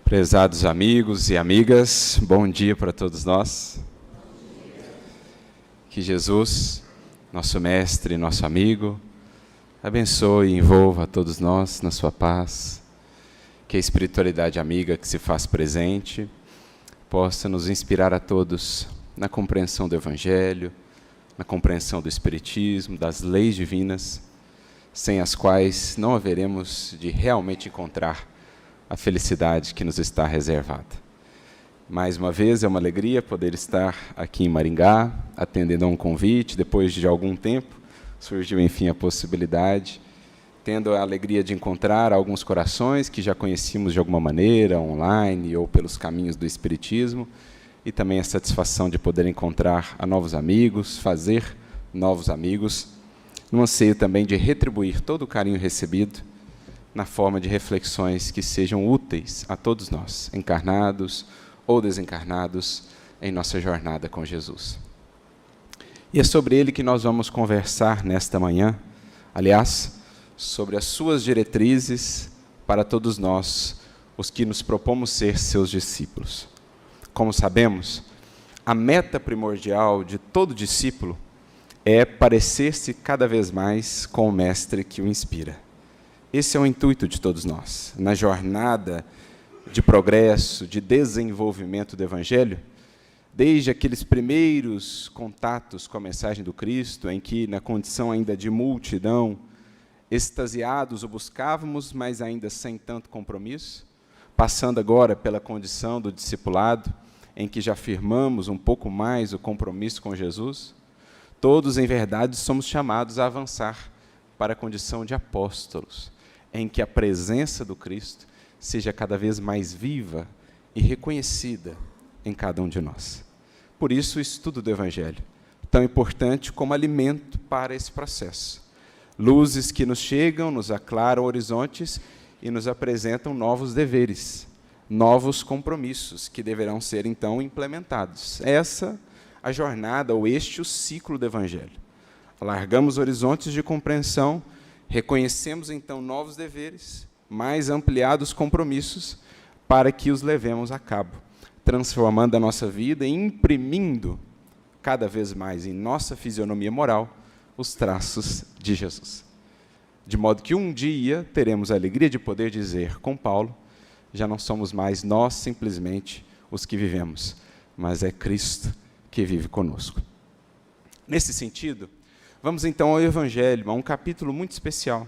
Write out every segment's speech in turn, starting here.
Prezados amigos e amigas, bom dia para todos nós. Que Jesus, nosso mestre, nosso amigo, abençoe e envolva a todos nós na sua paz. Que a espiritualidade amiga que se faz presente possa nos inspirar a todos na compreensão do Evangelho, na compreensão do Espiritismo, das leis divinas, sem as quais não haveremos de realmente encontrar a felicidade que nos está reservada. Mais uma vez, é uma alegria poder estar aqui em Maringá, atendendo a um convite. Depois de algum tempo, surgiu, enfim, a possibilidade, tendo a alegria de encontrar alguns corações que já conhecíamos de alguma maneira, online ou pelos caminhos do Espiritismo, e também a satisfação de poder encontrar a novos amigos, fazer novos amigos, no anseio também de retribuir todo o carinho recebido, na forma de reflexões que sejam úteis a todos nós, encarnados ou desencarnados, em nossa jornada com Jesus. E é sobre ele que nós vamos conversar nesta manhã, aliás, sobre as suas diretrizes para todos nós, os que nos propomos ser seus discípulos. Como sabemos, a meta primordial de todo discípulo é parecer-se cada vez mais com o mestre que o inspira. Esse é o intuito de todos nós. Na jornada de progresso, de desenvolvimento do Evangelho, desde aqueles primeiros contatos com a mensagem do Cristo, em que, na condição ainda de multidão, extasiados o buscávamos, mas ainda sem tanto compromisso, passando agora pela condição do discipulado, em que já firmamos um pouco mais o compromisso com Jesus, todos, em verdade, somos chamados a avançar para a condição de apóstolos, em que a presença do Cristo seja cada vez mais viva e reconhecida em cada um de nós. Por isso, o estudo do Evangelho, tão importante como alimento para esse processo. Luzes que nos chegam, nos aclaram horizontes e nos apresentam novos deveres, novos compromissos que deverão ser, então, implementados. Essa a jornada, ou este o ciclo do Evangelho. Alargamos horizontes de compreensão, reconhecemos, então, novos deveres, mais ampliados compromissos, para que os levemos a cabo, transformando a nossa vida e imprimindo cada vez mais em nossa fisionomia moral os traços de Jesus. De modo que um dia teremos a alegria de poder dizer com Paulo, já não somos mais nós simplesmente os que vivemos, mas é Cristo que vive conosco. Nesse sentido, vamos então ao Evangelho, a um capítulo muito especial,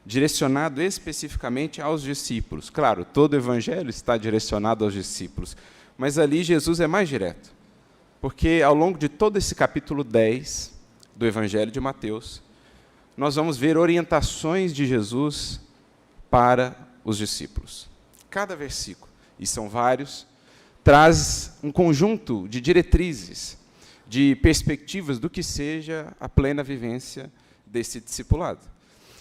direcionado especificamente aos discípulos. Claro, todo o Evangelho está direcionado aos discípulos, mas ali Jesus é mais direto, porque ao longo de todo esse capítulo 10 do Evangelho de Mateus, nós vamos ver orientações de Jesus para os discípulos. Cada versículo, e são vários, traz um conjunto de diretrizes, de perspectivas do que seja a plena vivência desse discipulado.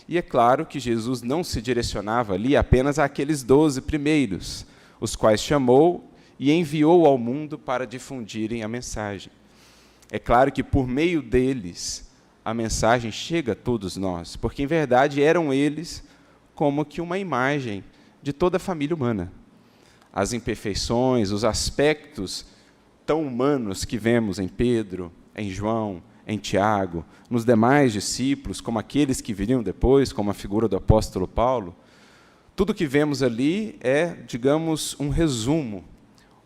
E é claro que Jesus não se direcionava ali apenas àqueles 12 primeiros, os quais chamou e enviou ao mundo para difundirem a mensagem. É claro que por meio deles a mensagem chega a todos nós, porque em verdade eram eles como que uma imagem de toda a família humana. As imperfeições, os aspectos tão humanos que vemos em Pedro, em João, em Tiago, nos demais discípulos, como aqueles que viriam depois, como a figura do apóstolo Paulo, tudo que vemos ali é, digamos, um resumo,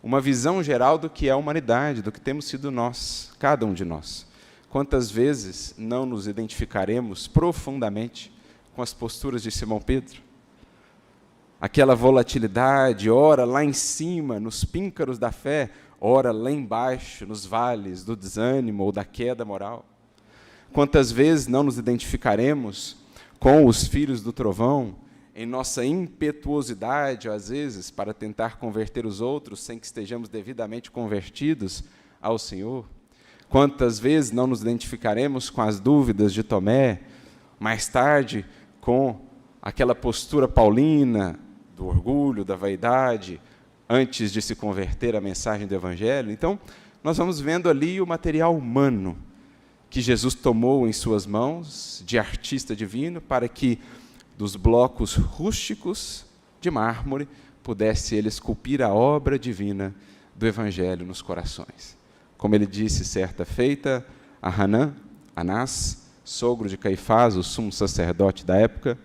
uma visão geral do que é a humanidade, do que temos sido nós, cada um de nós. Quantas vezes não nos identificaremos profundamente com as posturas de Simão Pedro? Aquela volatilidade, ora lá em cima, nos píncaros da fé, ora lá embaixo, nos vales do desânimo ou da queda moral. Quantas vezes não nos identificaremos com os filhos do trovão, em nossa impetuosidade, às vezes, para tentar converter os outros sem que estejamos devidamente convertidos ao Senhor? Quantas vezes não nos identificaremos com as dúvidas de Tomé, mais tarde com aquela postura paulina, do orgulho, da vaidade, antes de se converter à mensagem do Evangelho? Então, nós vamos vendo ali o material humano que Jesus tomou em suas mãos, de artista divino, para que, dos blocos rústicos de mármore, pudesse ele esculpir a obra divina do Evangelho nos corações. Como ele disse certa feita a Anás, sogro de Caifás, o sumo sacerdote da época: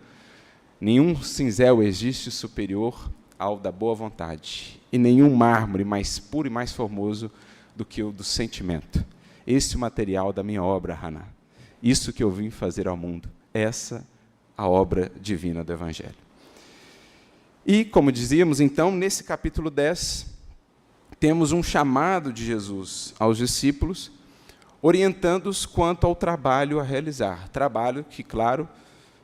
nenhum cinzel existe superior ao da boa vontade, e nenhum mármore mais puro e mais formoso do que o do sentimento. Esse é o material da minha obra, Haná. Isso que eu vim fazer ao mundo. Essa a obra divina do Evangelho. E, como dizíamos, então, nesse capítulo 10, temos um chamado de Jesus aos discípulos, orientando-os quanto ao trabalho a realizar. Trabalho que, claro,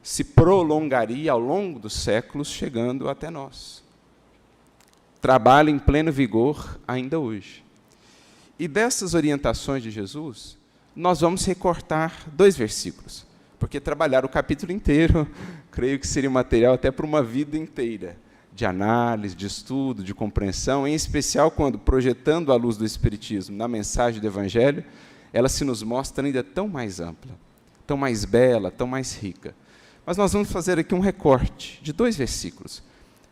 se prolongaria ao longo dos séculos, chegando até nós. Trabalho em pleno vigor ainda hoje. E dessas orientações de Jesus, nós vamos recortar 2 versículos, porque trabalhar o capítulo inteiro, creio que seria material até para uma vida inteira, de análise, de estudo, de compreensão, em especial quando, projetando a luz do Espiritismo na mensagem do Evangelho, ela se nos mostra ainda tão mais ampla, tão mais bela, tão mais rica. Mas nós vamos fazer aqui um recorte de 2 versículos,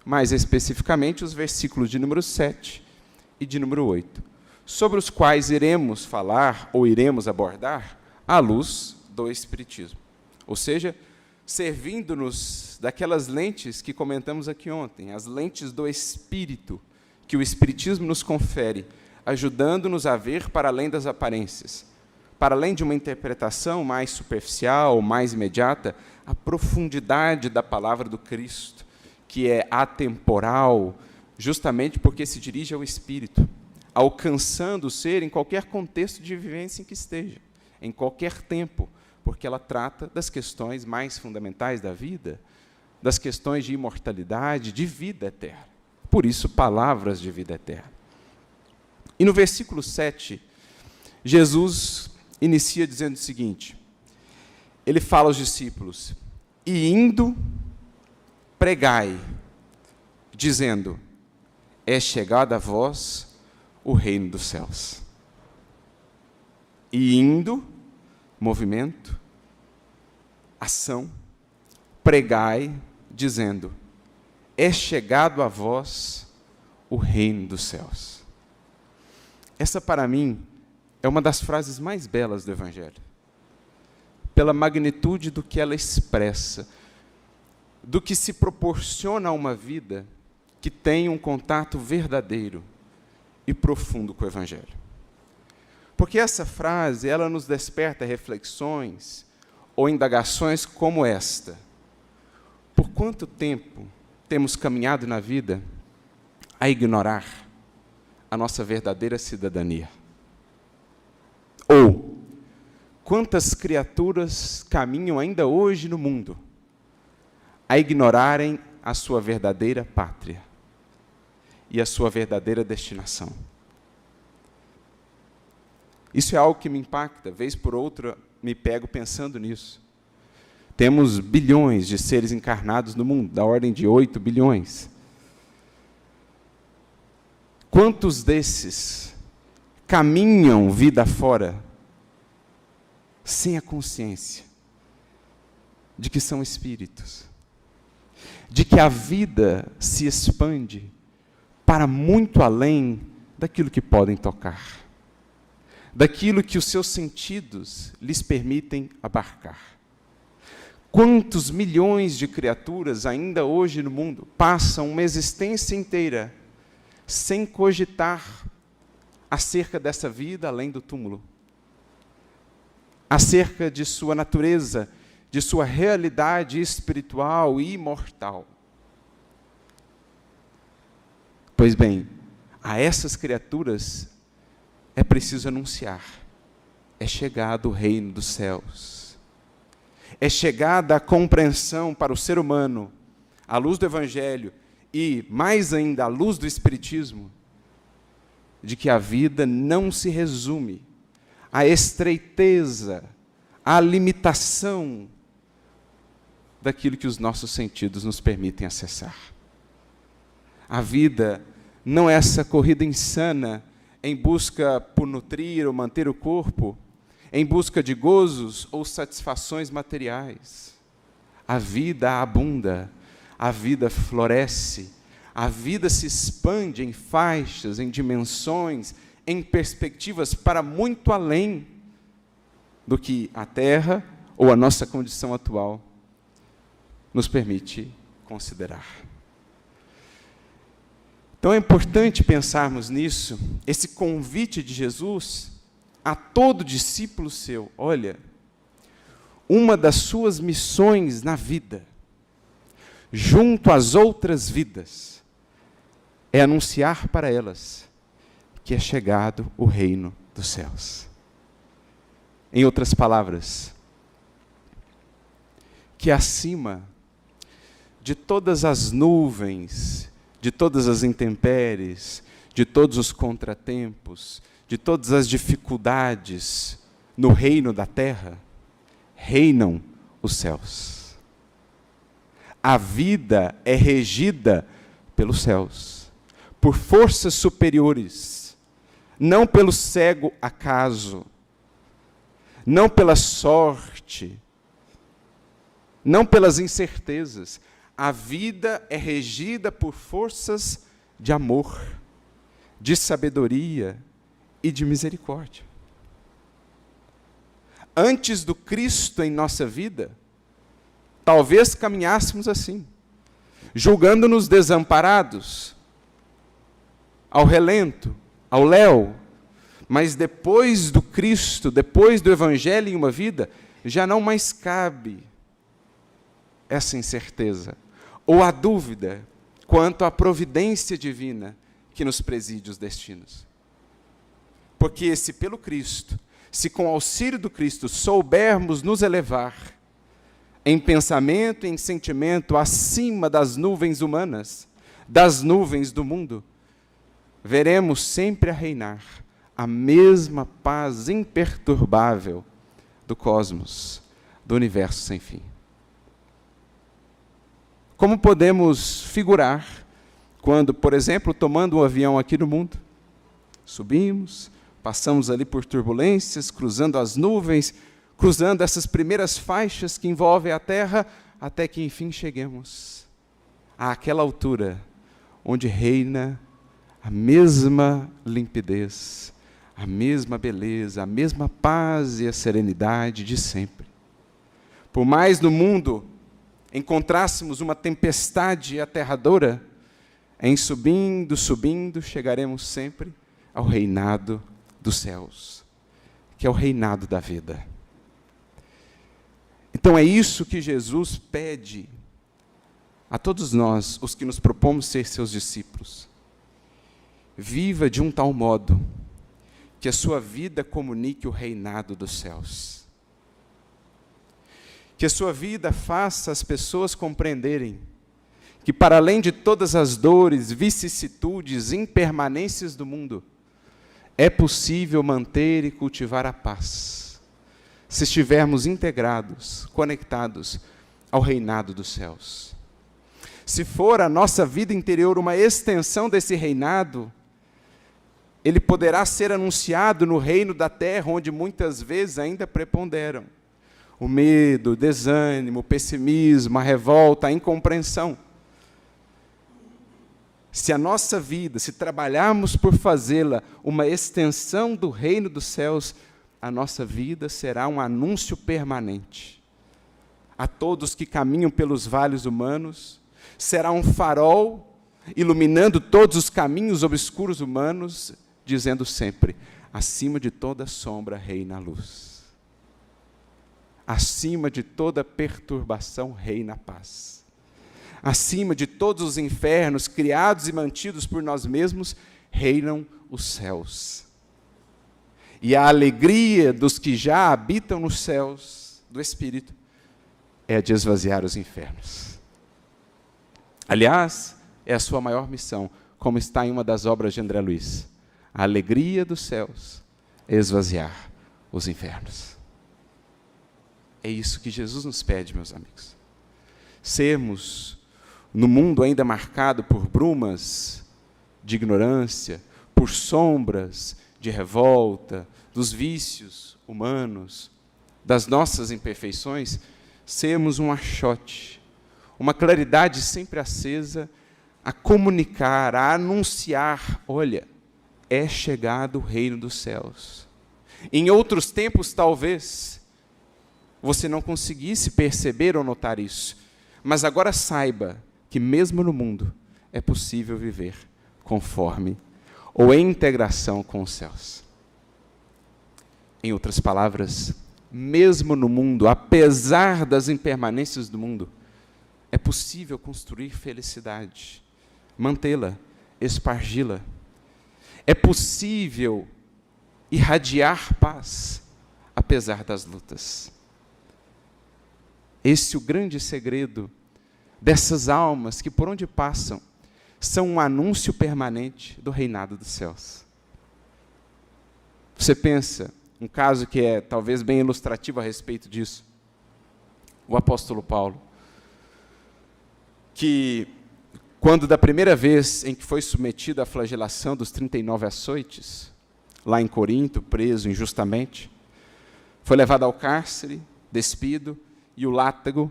mais especificamente os versículos de número 7 e de número 8, sobre os quais iremos falar ou iremos abordar à luz do Espiritismo. Ou seja, servindo-nos daquelas lentes que comentamos aqui ontem, as lentes do Espírito, que o Espiritismo nos confere, ajudando-nos a ver para além das aparências, para além de uma interpretação mais superficial, mais imediata, a profundidade da palavra do Cristo, que é atemporal, justamente porque se dirige ao Espírito, alcançando o ser em qualquer contexto de vivência em que esteja, em qualquer tempo, porque ela trata das questões mais fundamentais da vida, das questões de imortalidade, de vida eterna. Por isso, palavras de vida eterna. E no versículo 7, Jesus inicia dizendo o seguinte: ele fala aos discípulos: e indo, pregai, dizendo, é chegado a vós o reino dos céus. E indo, movimento, ação, pregai, dizendo, é chegado a vós o reino dos céus. Essa, para mim, é uma das frases mais belas do Evangelho, pela magnitude do que ela expressa, do que se proporciona a uma vida que tem um contato verdadeiro e profundo com o Evangelho. Porque essa frase, ela nos desperta reflexões ou indagações como esta: por quanto tempo temos caminhado na vida a ignorar a nossa verdadeira cidadania? Ou, quantas criaturas caminham ainda hoje no mundo a ignorarem a sua verdadeira pátria e a sua verdadeira destinação? Isso é algo que me impacta, vez por outra me pego pensando nisso. Temos bilhões de seres encarnados no mundo, da ordem de 8 bilhões. Quantos desses caminham vida fora sem a consciência de que são espíritos, de que a vida se expande para muito além daquilo que podem tocar, daquilo que os seus sentidos lhes permitem abarcar? Quantos milhões de criaturas ainda hoje no mundo passam uma existência inteira sem cogitar acerca dessa vida além do túmulo, acerca de sua natureza, de sua realidade espiritual e imortal? Pois bem, a essas criaturas é preciso anunciar: é chegado o reino dos céus. É chegada a compreensão para o ser humano, à luz do Evangelho e, mais ainda, à luz do Espiritismo, de que a vida não se resume à estreiteza, à limitação daquilo que os nossos sentidos nos permitem acessar. A vida não é essa corrida insana em busca por nutrir ou manter o corpo, em busca de gozos ou satisfações materiais. A vida abunda, a vida floresce, A vida se expande em faixas, em dimensões, em perspectivas para muito além do que a Terra ou a nossa condição atual nos permite considerar. Então é importante pensarmos nisso, esse convite de Jesus a todo discípulo seu. Olha, uma das suas missões na vida, junto às outras vidas, é anunciar para elas que é chegado o reino dos céus. Em outras palavras, que acima de todas as nuvens, de todas as intempéries, de todos os contratempos, de todas as dificuldades no reino da terra, reinam os céus. A vida é regida pelos céus, por forças superiores, não pelo cego acaso, não pela sorte, não pelas incertezas. A vida é regida por forças de amor, de sabedoria e de misericórdia. Antes do Cristo em nossa vida, talvez caminhássemos assim, julgando-nos desamparados, ao relento, ao léu, mas depois do Cristo, depois do Evangelho em uma vida, já não mais cabe essa incerteza, ou a dúvida quanto à providência divina que nos preside os destinos. Porque se pelo Cristo, se com o auxílio do Cristo soubermos nos elevar em pensamento e em sentimento acima das nuvens humanas, das nuvens do mundo, veremos sempre a reinar a mesma paz imperturbável do cosmos, do universo sem fim. Como podemos figurar quando, por exemplo, tomando um avião aqui no mundo, subimos, passamos ali por turbulências, cruzando as nuvens, cruzando essas primeiras faixas que envolvem a Terra, até que enfim cheguemos àquela altura onde reina a mesma limpidez, a mesma beleza, a mesma paz e a serenidade de sempre. Por mais no mundo encontrássemos uma tempestade aterradora, em subindo, subindo, chegaremos sempre ao reinado dos céus, que é o reinado da vida. Então é isso que Jesus pede a todos nós, os que nos propomos ser seus discípulos. Viva de um tal modo que a sua vida comunique o reinado dos céus. Que a sua vida faça as pessoas compreenderem que, para além de todas as dores, vicissitudes, impermanências do mundo, é possível manter e cultivar a paz, se estivermos integrados, conectados ao reinado dos céus. Se for a nossa vida interior uma extensão desse reinado, ele poderá ser anunciado no reino da terra, onde muitas vezes ainda preponderam o medo, o desânimo, o pessimismo, a revolta, a incompreensão. Se a nossa vida, se trabalharmos por fazê-la uma extensão do reino dos céus, a nossa vida será um anúncio permanente a todos que caminham pelos vales humanos, será um farol iluminando todos os caminhos obscuros humanos, dizendo sempre: acima de toda sombra reina a luz. Acima de toda perturbação reina a paz. Acima de todos os infernos criados e mantidos por nós mesmos, reinam os céus. E a alegria dos que já habitam nos céus do Espírito é a de esvaziar os infernos. Aliás, é a sua maior missão, como está em uma das obras de André Luiz. A alegria dos céus é esvaziar os infernos. É isso que Jesus nos pede, meus amigos. Sermos, no mundo ainda marcado por brumas de ignorância, por sombras de revolta, dos vícios humanos, das nossas imperfeições, sermos um achote, uma claridade sempre acesa a comunicar, a anunciar: olha, é chegado o reino dos céus. Em outros tempos, talvez, você não conseguisse perceber ou notar isso, mas agora saiba que mesmo no mundo é possível viver conforme ou em integração com os céus. Em outras palavras, mesmo no mundo, apesar das impermanências do mundo, é possível construir felicidade, mantê-la, espargi-la. É possível irradiar paz, apesar das lutas. Esse é o grande segredo dessas almas que, por onde passam, são um anúncio permanente do reinado dos céus. Você pensa, um caso que é talvez bem ilustrativo a respeito disso, o apóstolo Paulo, que quando da primeira vez em que foi submetido à flagelação dos 39 açoites, lá em Corinto, preso injustamente, foi levado ao cárcere, despido, e o látago,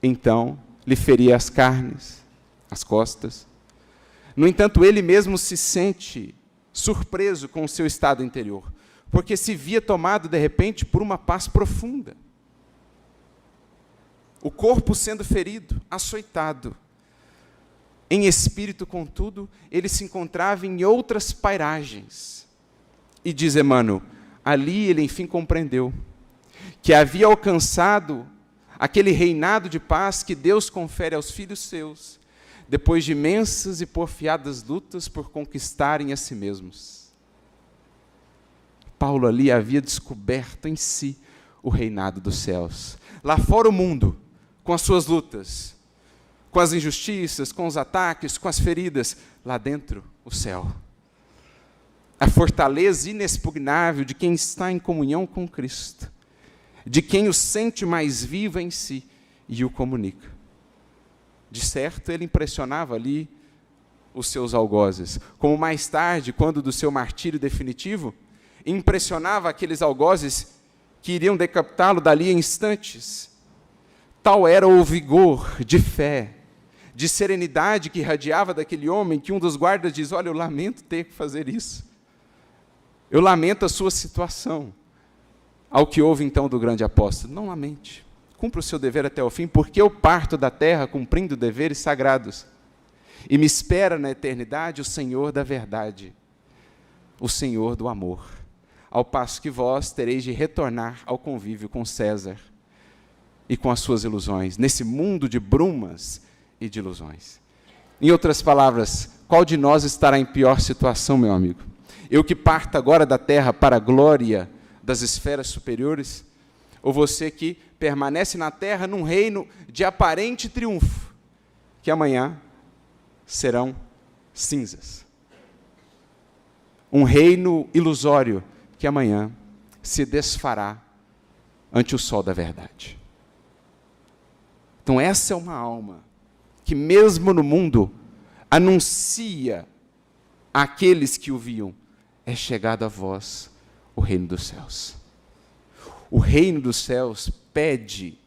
então, lhe feria as carnes, as costas. No entanto, ele mesmo se sente surpreso com o seu estado interior, porque se via tomado, de repente, por uma paz profunda. O corpo sendo ferido, açoitado. Em espírito, contudo, ele se encontrava em outras pairagens. E diz Emmanuel, ali ele enfim compreendeu que havia alcançado aquele reinado de paz que Deus confere aos filhos seus, depois de imensas e porfiadas lutas por conquistarem a si mesmos. Paulo ali havia descoberto em si o reinado dos céus. Lá fora o mundo, com as suas lutas, com as injustiças, com os ataques, com as feridas. Lá dentro, o céu. A fortaleza inexpugnável de quem está em comunhão com Cristo, de quem o sente mais vivo em si e o comunica. De certo, ele impressionava ali os seus algozes, como mais tarde, quando do seu martírio definitivo, impressionava aqueles algozes que iriam decapitá-lo dali em instantes. Tal era o vigor de fé, de serenidade que irradiava daquele homem, que um dos guardas diz: olha, eu lamento ter que fazer isso. Eu lamento a sua situação. Ao que ouve então do grande apóstolo: não lamente, cumpra o seu dever até o fim, porque eu parto da terra cumprindo deveres sagrados, e me espera na eternidade o Senhor da verdade, o Senhor do amor, ao passo que vós tereis de retornar ao convívio com César e com as suas ilusões, nesse mundo de brumas e de ilusões. Em outras palavras, qual de nós estará em pior situação, meu amigo? Eu que parto agora da terra para a glória das esferas superiores, ou você que permanece na terra num reino de aparente triunfo, que amanhã serão cinzas. Um reino ilusório que amanhã se desfará ante o sol da verdade. Então essa é uma alma que mesmo no mundo anuncia àqueles que o viam: é chegado a vós o reino dos céus. O reino dos céus pede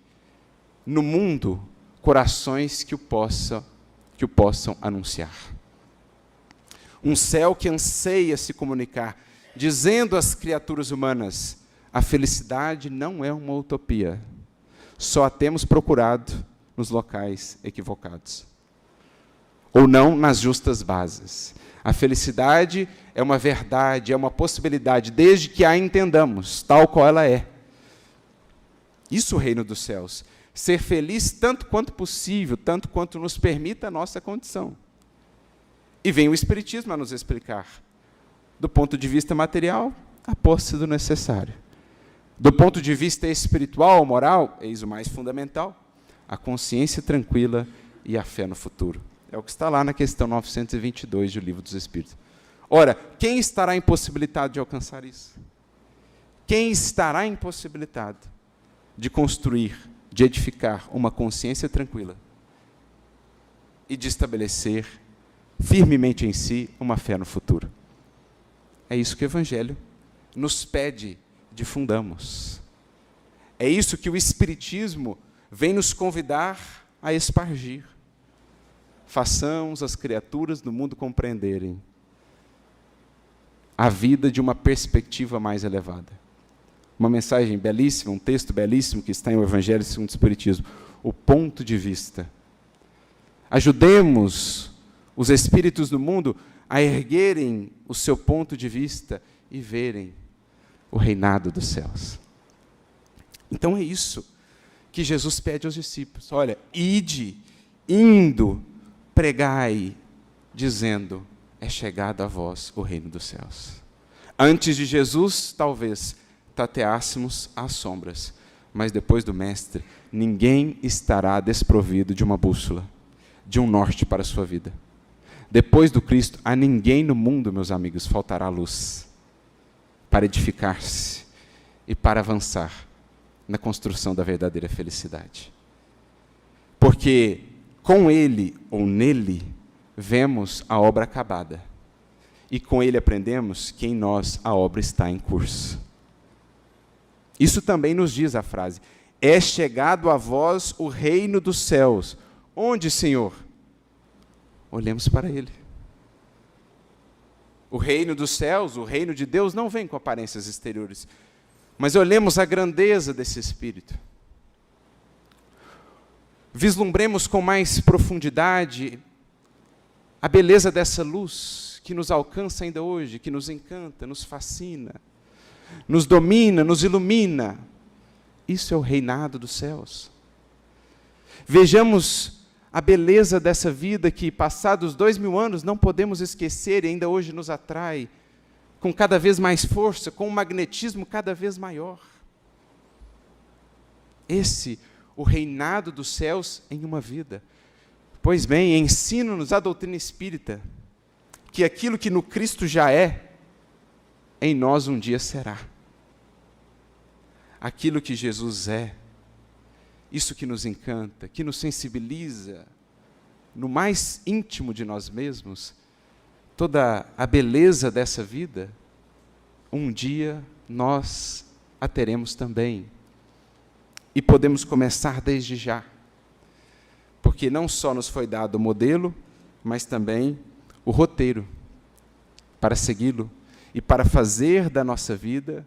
no mundo corações que o possam anunciar. Um céu que anseia se comunicar, dizendo às criaturas humanas: a felicidade não é uma utopia, só a temos procurado nos locais equivocados, ou não nas justas bases. A felicidade é uma verdade, é uma possibilidade, desde que a entendamos, tal qual ela é. Isso é o reino dos céus. Ser feliz tanto quanto possível, tanto quanto nos permita a nossa condição. E vem o Espiritismo a nos explicar. Do ponto de vista material, a posse do necessário. Do ponto de vista espiritual, moral, eis o mais fundamental: a consciência tranquila e a fé no futuro. É o que está lá na questão 922 do Livro dos Espíritos. Ora, quem estará impossibilitado de alcançar isso? Quem estará impossibilitado de construir, de edificar uma consciência tranquila e de estabelecer firmemente em si uma fé no futuro? É isso que o Evangelho nos pede difundamos. É isso que o Espiritismo vem nos convidar a espargir. façamos as criaturas do mundo compreenderem a vida de uma perspectiva mais elevada. Uma mensagem belíssima, um texto belíssimo que está em O Evangelho segundo o Espiritismo. O ponto de vista. Ajudemos os espíritos do mundo a erguerem o seu ponto de vista e verem o reinado dos céus. Então é isso que Jesus pede aos discípulos. Olha, indo, pregai, dizendo, é chegado a vós o reino dos céus. Antes de Jesus, talvez, tateássemos as sombras, mas depois do Mestre, ninguém estará desprovido de uma bússola, de um norte para a sua vida. Depois do Cristo, a ninguém no mundo, meus amigos, faltará luz para edificar-se e para avançar na construção da verdadeira felicidade. Porque com Ele ou nele, vemos a obra acabada. E com Ele aprendemos que em nós a obra está em curso. Isso também nos diz a frase, é chegado a vós o reino dos céus. Onde, Senhor? Olhemos para Ele. O reino dos céus, o reino de Deus, não vem com aparências exteriores, mas olhemos a grandeza desse Espírito. Vislumbremos com mais profundidade a beleza dessa luz que nos alcança ainda hoje, que nos encanta, nos fascina, nos domina, nos ilumina. Isso é o reinado dos céus. Vejamos a beleza dessa vida que, passados 2000 anos, não podemos esquecer e ainda hoje nos atrai, com cada vez mais força, com um magnetismo cada vez maior. Esse, o reinado dos céus em uma vida. Pois bem, ensina-nos a doutrina espírita, que aquilo que no Cristo já é, em nós um dia será. Aquilo que Jesus é, isso que nos encanta, que nos sensibiliza, no mais íntimo de nós mesmos, toda a beleza dessa vida, um dia nós a teremos também. E podemos começar desde já. Porque não só nos foi dado o modelo, mas também o roteiro para segui-lo e para fazer da nossa vida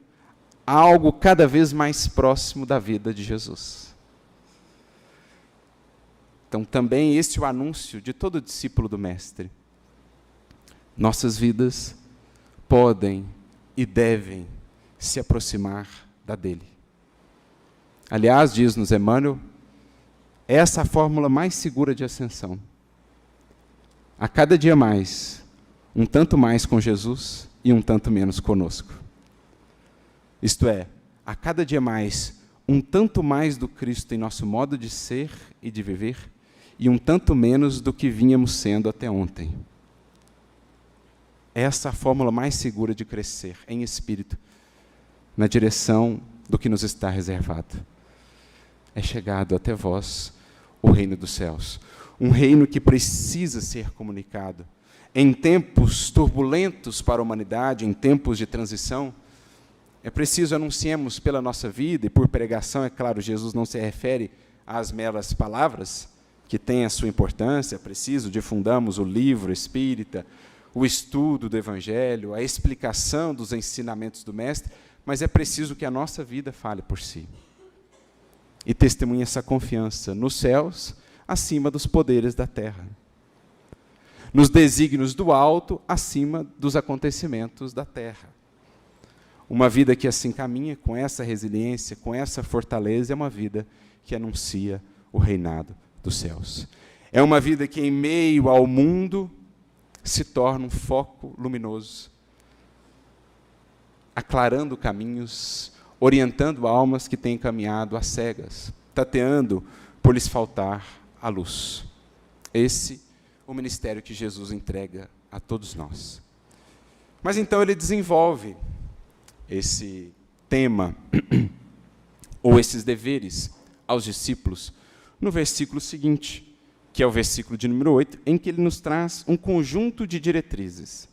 algo cada vez mais próximo da vida de Jesus. Então, também este é o anúncio de todo discípulo do Mestre. Nossas vidas podem e devem se aproximar da dele. Aliás, diz-nos Emmanuel, essa é a fórmula mais segura de ascensão. A cada dia mais, um tanto mais com Jesus e um tanto menos conosco. Isto é, a cada dia mais, um tanto mais do Cristo em nosso modo de ser e de viver, e um tanto menos do que vínhamos sendo até ontem. Essa é a fórmula mais segura de crescer em espírito, na direção do que nos está reservado. É chegado até vós o reino dos céus. Um reino que precisa ser comunicado. Em tempos turbulentos para a humanidade, em tempos de transição, é preciso anunciemos pela nossa vida, e por pregação, é claro, Jesus não se refere às meras palavras, que têm a sua importância, é preciso difundamos o livro espírita, o estudo do Evangelho, a explicação dos ensinamentos do Mestre, mas é preciso que a nossa vida fale por si. E testemunhe essa confiança nos céus, acima dos poderes da terra. Nos desígnios do alto, acima dos acontecimentos da terra. Uma vida que assim caminha, com essa resiliência, com essa fortaleza, é uma vida que anuncia o reinado dos céus. É uma vida que, em meio ao mundo, se torna um foco luminoso, aclarando caminhos, orientando almas que têm caminhado às cegas, tateando por lhes faltar a luz. Esse é o ministério que Jesus entrega a todos nós. Mas então ele desenvolve esse tema, ou esses deveres aos discípulos, no versículo seguinte, que é o versículo de número 8, em que ele nos traz um conjunto de diretrizes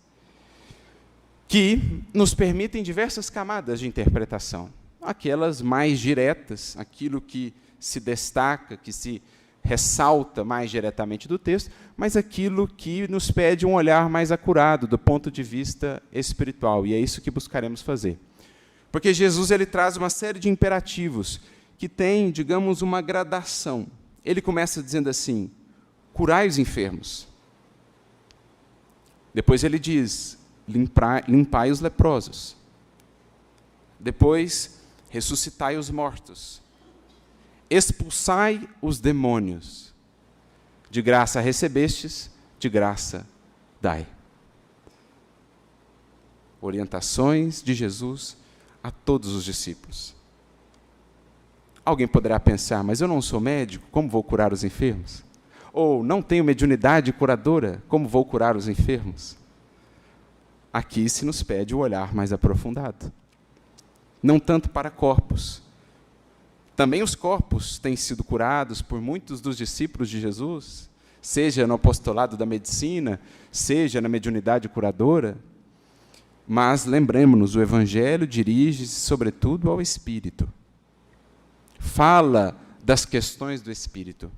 que nos permitem diversas camadas de interpretação. Aquelas mais diretas, aquilo que se destaca, que se ressalta mais diretamente do texto, mas aquilo que nos pede um olhar mais acurado do ponto de vista espiritual, e é isso que buscaremos fazer. Porque Jesus ele traz uma série de imperativos que tem, digamos, uma gradação. Ele começa dizendo assim: curai os enfermos. Depois ele diz: limpai os leprosos. Depois, ressuscitai os mortos. Expulsai os demônios. De graça recebestes, de graça dai. Orientações de Jesus a todos os discípulos. Alguém poderá pensar: mas eu não sou médico, como vou curar os enfermos? Ou não tenho mediunidade curadora, como vou curar os enfermos? Aqui se nos pede o olhar mais aprofundado. Não tanto para corpos. Também os corpos têm sido curados por muitos dos discípulos de Jesus, seja no apostolado da medicina, seja na mediunidade curadora, mas lembremos-nos, o Evangelho dirige-se sobretudo ao Espírito. Fala das questões do Espírito.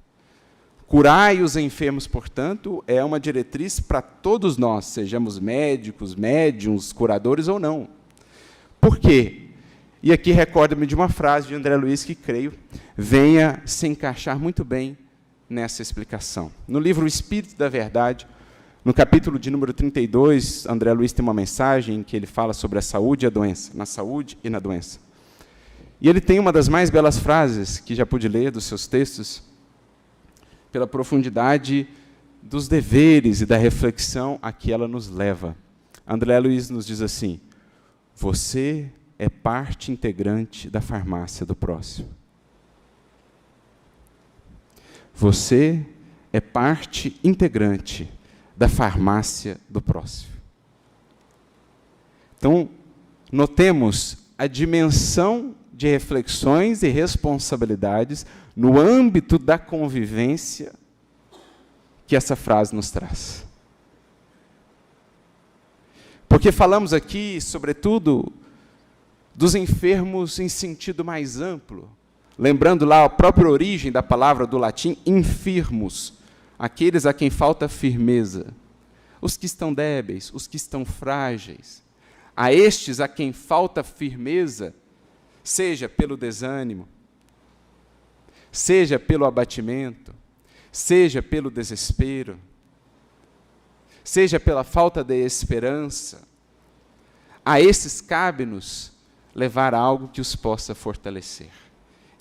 Curai os enfermos, portanto, é uma diretriz para todos nós, sejamos médicos, médiuns, curadores ou não. Por quê? E aqui recordo-me de uma frase de André Luiz que, creio, venha se encaixar muito bem nessa explicação. No livro O Espírito da Verdade, no capítulo de número 32, André Luiz tem uma mensagem em que ele fala sobre a saúde e a doença, na saúde e na doença. E ele tem uma das mais belas frases que já pude ler dos seus textos, pela profundidade dos deveres e da reflexão a que ela nos leva. André Luiz nos diz assim: você é parte integrante da farmácia do próximo. Você é parte integrante da farmácia do próximo. Então, notemos a dimensão de reflexões e responsabilidades no âmbito da convivência que essa frase nos traz. Porque falamos aqui, sobretudo, dos enfermos em sentido mais amplo, lembrando lá a própria origem da palavra do latim, infirmos, aqueles a quem falta firmeza, os que estão débeis, os que estão frágeis. A estes a quem falta firmeza, seja pelo desânimo, seja pelo abatimento, seja pelo desespero, seja pela falta de esperança, a esses cabe-nos levar a algo que os possa fortalecer.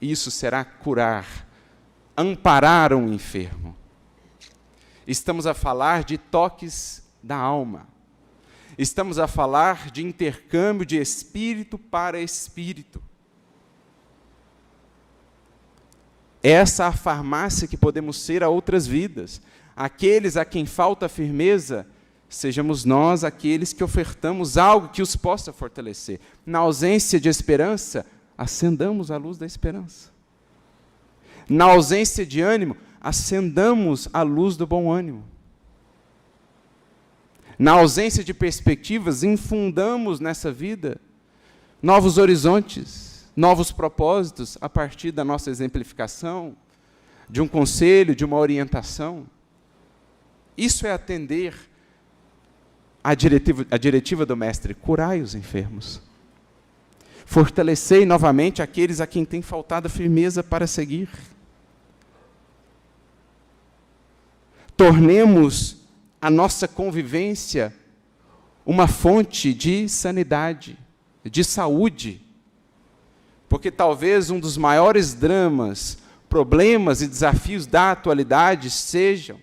Isso será curar, amparar um enfermo. Estamos a falar de toques da alma. Estamos a falar de intercâmbio de espírito para espírito. Essa é a farmácia que podemos ser a outras vidas. Aqueles a quem falta firmeza, sejamos nós aqueles que ofertamos algo que os possa fortalecer. Na ausência de esperança, acendamos a luz da esperança. Na ausência de ânimo, acendamos a luz do bom ânimo. Na ausência de perspectivas, infundamos nessa vida novos horizontes, novos propósitos, a partir da nossa exemplificação, de um conselho, de uma orientação. Isso é atender a diretiva do Mestre: curai os enfermos. Fortalecei novamente aqueles a quem tem faltado firmeza para seguir. Tornemos a nossa convivência uma fonte de sanidade, de saúde. Porque talvez um dos maiores dramas, problemas e desafios da atualidade sejam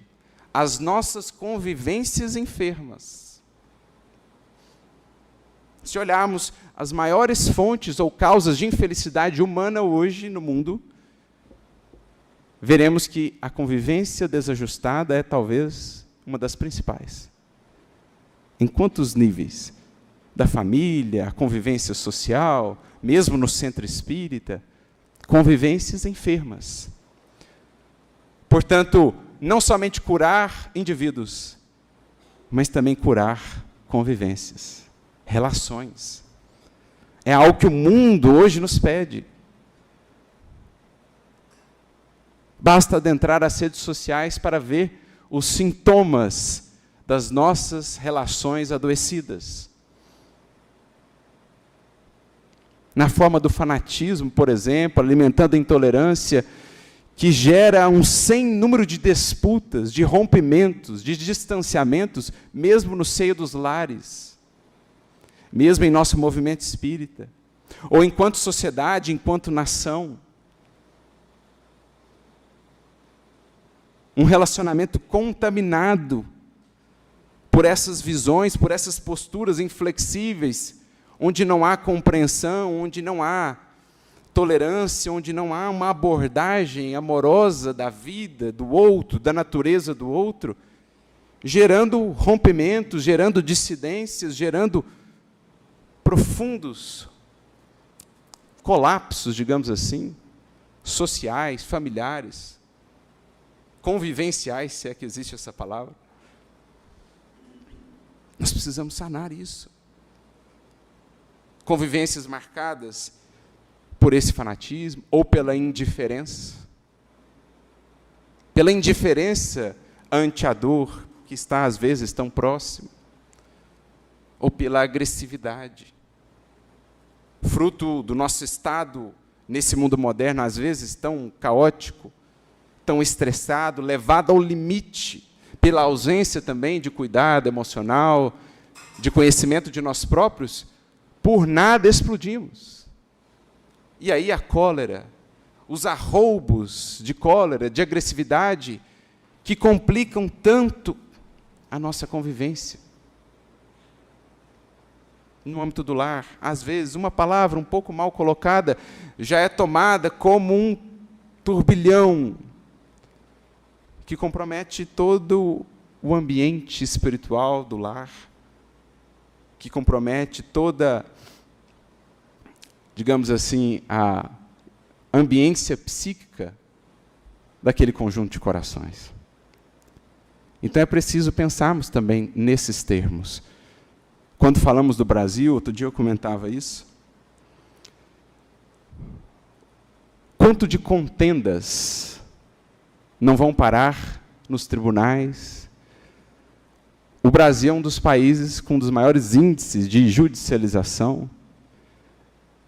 as nossas convivências enfermas. Se olharmos as maiores fontes ou causas de infelicidade humana hoje no mundo, veremos que a convivência desajustada é talvez uma das principais. Em quantos níveis? Da família, a convivência social, mesmo no centro espírita, convivências enfermas. Portanto, não somente curar indivíduos, mas também curar convivências, relações. É algo que o mundo hoje nos pede. Basta adentrar as redes sociais para ver os sintomas das nossas relações adoecidas. Na forma do fanatismo, por exemplo, alimentando a intolerância, que gera um sem número de disputas, de rompimentos, de distanciamentos, mesmo no seio dos lares, mesmo em nosso movimento espírita, ou enquanto sociedade, enquanto nação. Um relacionamento contaminado por essas visões, por essas posturas inflexíveis, onde não há compreensão, onde não há tolerância, onde não há uma abordagem amorosa da vida, do outro, da natureza do outro, gerando rompimentos, gerando dissidências, gerando profundos colapsos, digamos assim, sociais, familiares, convivenciais, se é que existe essa palavra. Nós precisamos sanar isso. Convivências marcadas por esse fanatismo ou pela indiferença. Pela indiferença ante a dor, que está às vezes tão próxima. Ou pela agressividade. Fruto do nosso estado, nesse mundo moderno, às vezes tão caótico, tão estressado, levado ao limite, pela ausência também de cuidado emocional, de conhecimento de nós próprios, por nada explodimos. E aí a cólera, os arroubos de cólera, de agressividade, que complicam tanto a nossa convivência. No âmbito do lar, às vezes, uma palavra um pouco mal colocada já é tomada como um turbilhão que compromete todo o ambiente espiritual do lar, que compromete toda, digamos assim, a ambiência psíquica daquele conjunto de corações. Então é preciso pensarmos também nesses termos. Quando falamos do Brasil, outro dia eu comentava isso, quanto de contendas não vão parar nos tribunais. O Brasil é um dos países com um dos maiores índices de judicialização,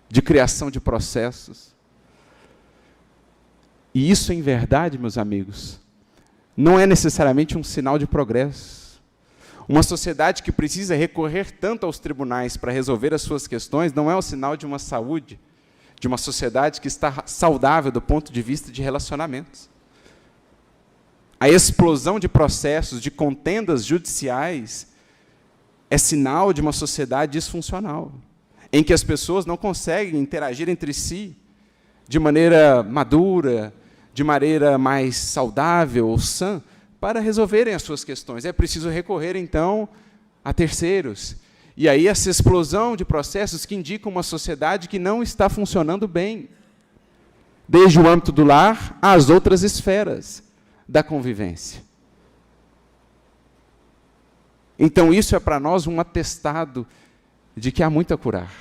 de criação de processos. E isso, em verdade, meus amigos, não é necessariamente um sinal de progresso. Uma sociedade que precisa recorrer tanto aos tribunais para resolver as suas questões não é um sinal de uma saúde, de uma sociedade que está saudável do ponto de vista de relacionamentos. A explosão de processos, de contendas judiciais, é sinal de uma sociedade disfuncional, em que as pessoas não conseguem interagir entre si de maneira madura, de maneira mais saudável ou sã, para resolverem as suas questões. É preciso recorrer, então, a terceiros. E aí essa explosão de processos que indicam uma sociedade que não está funcionando bem, desde o âmbito do lar às outras esferas da convivência. Então, isso é para nós um atestado de que há muito a curar,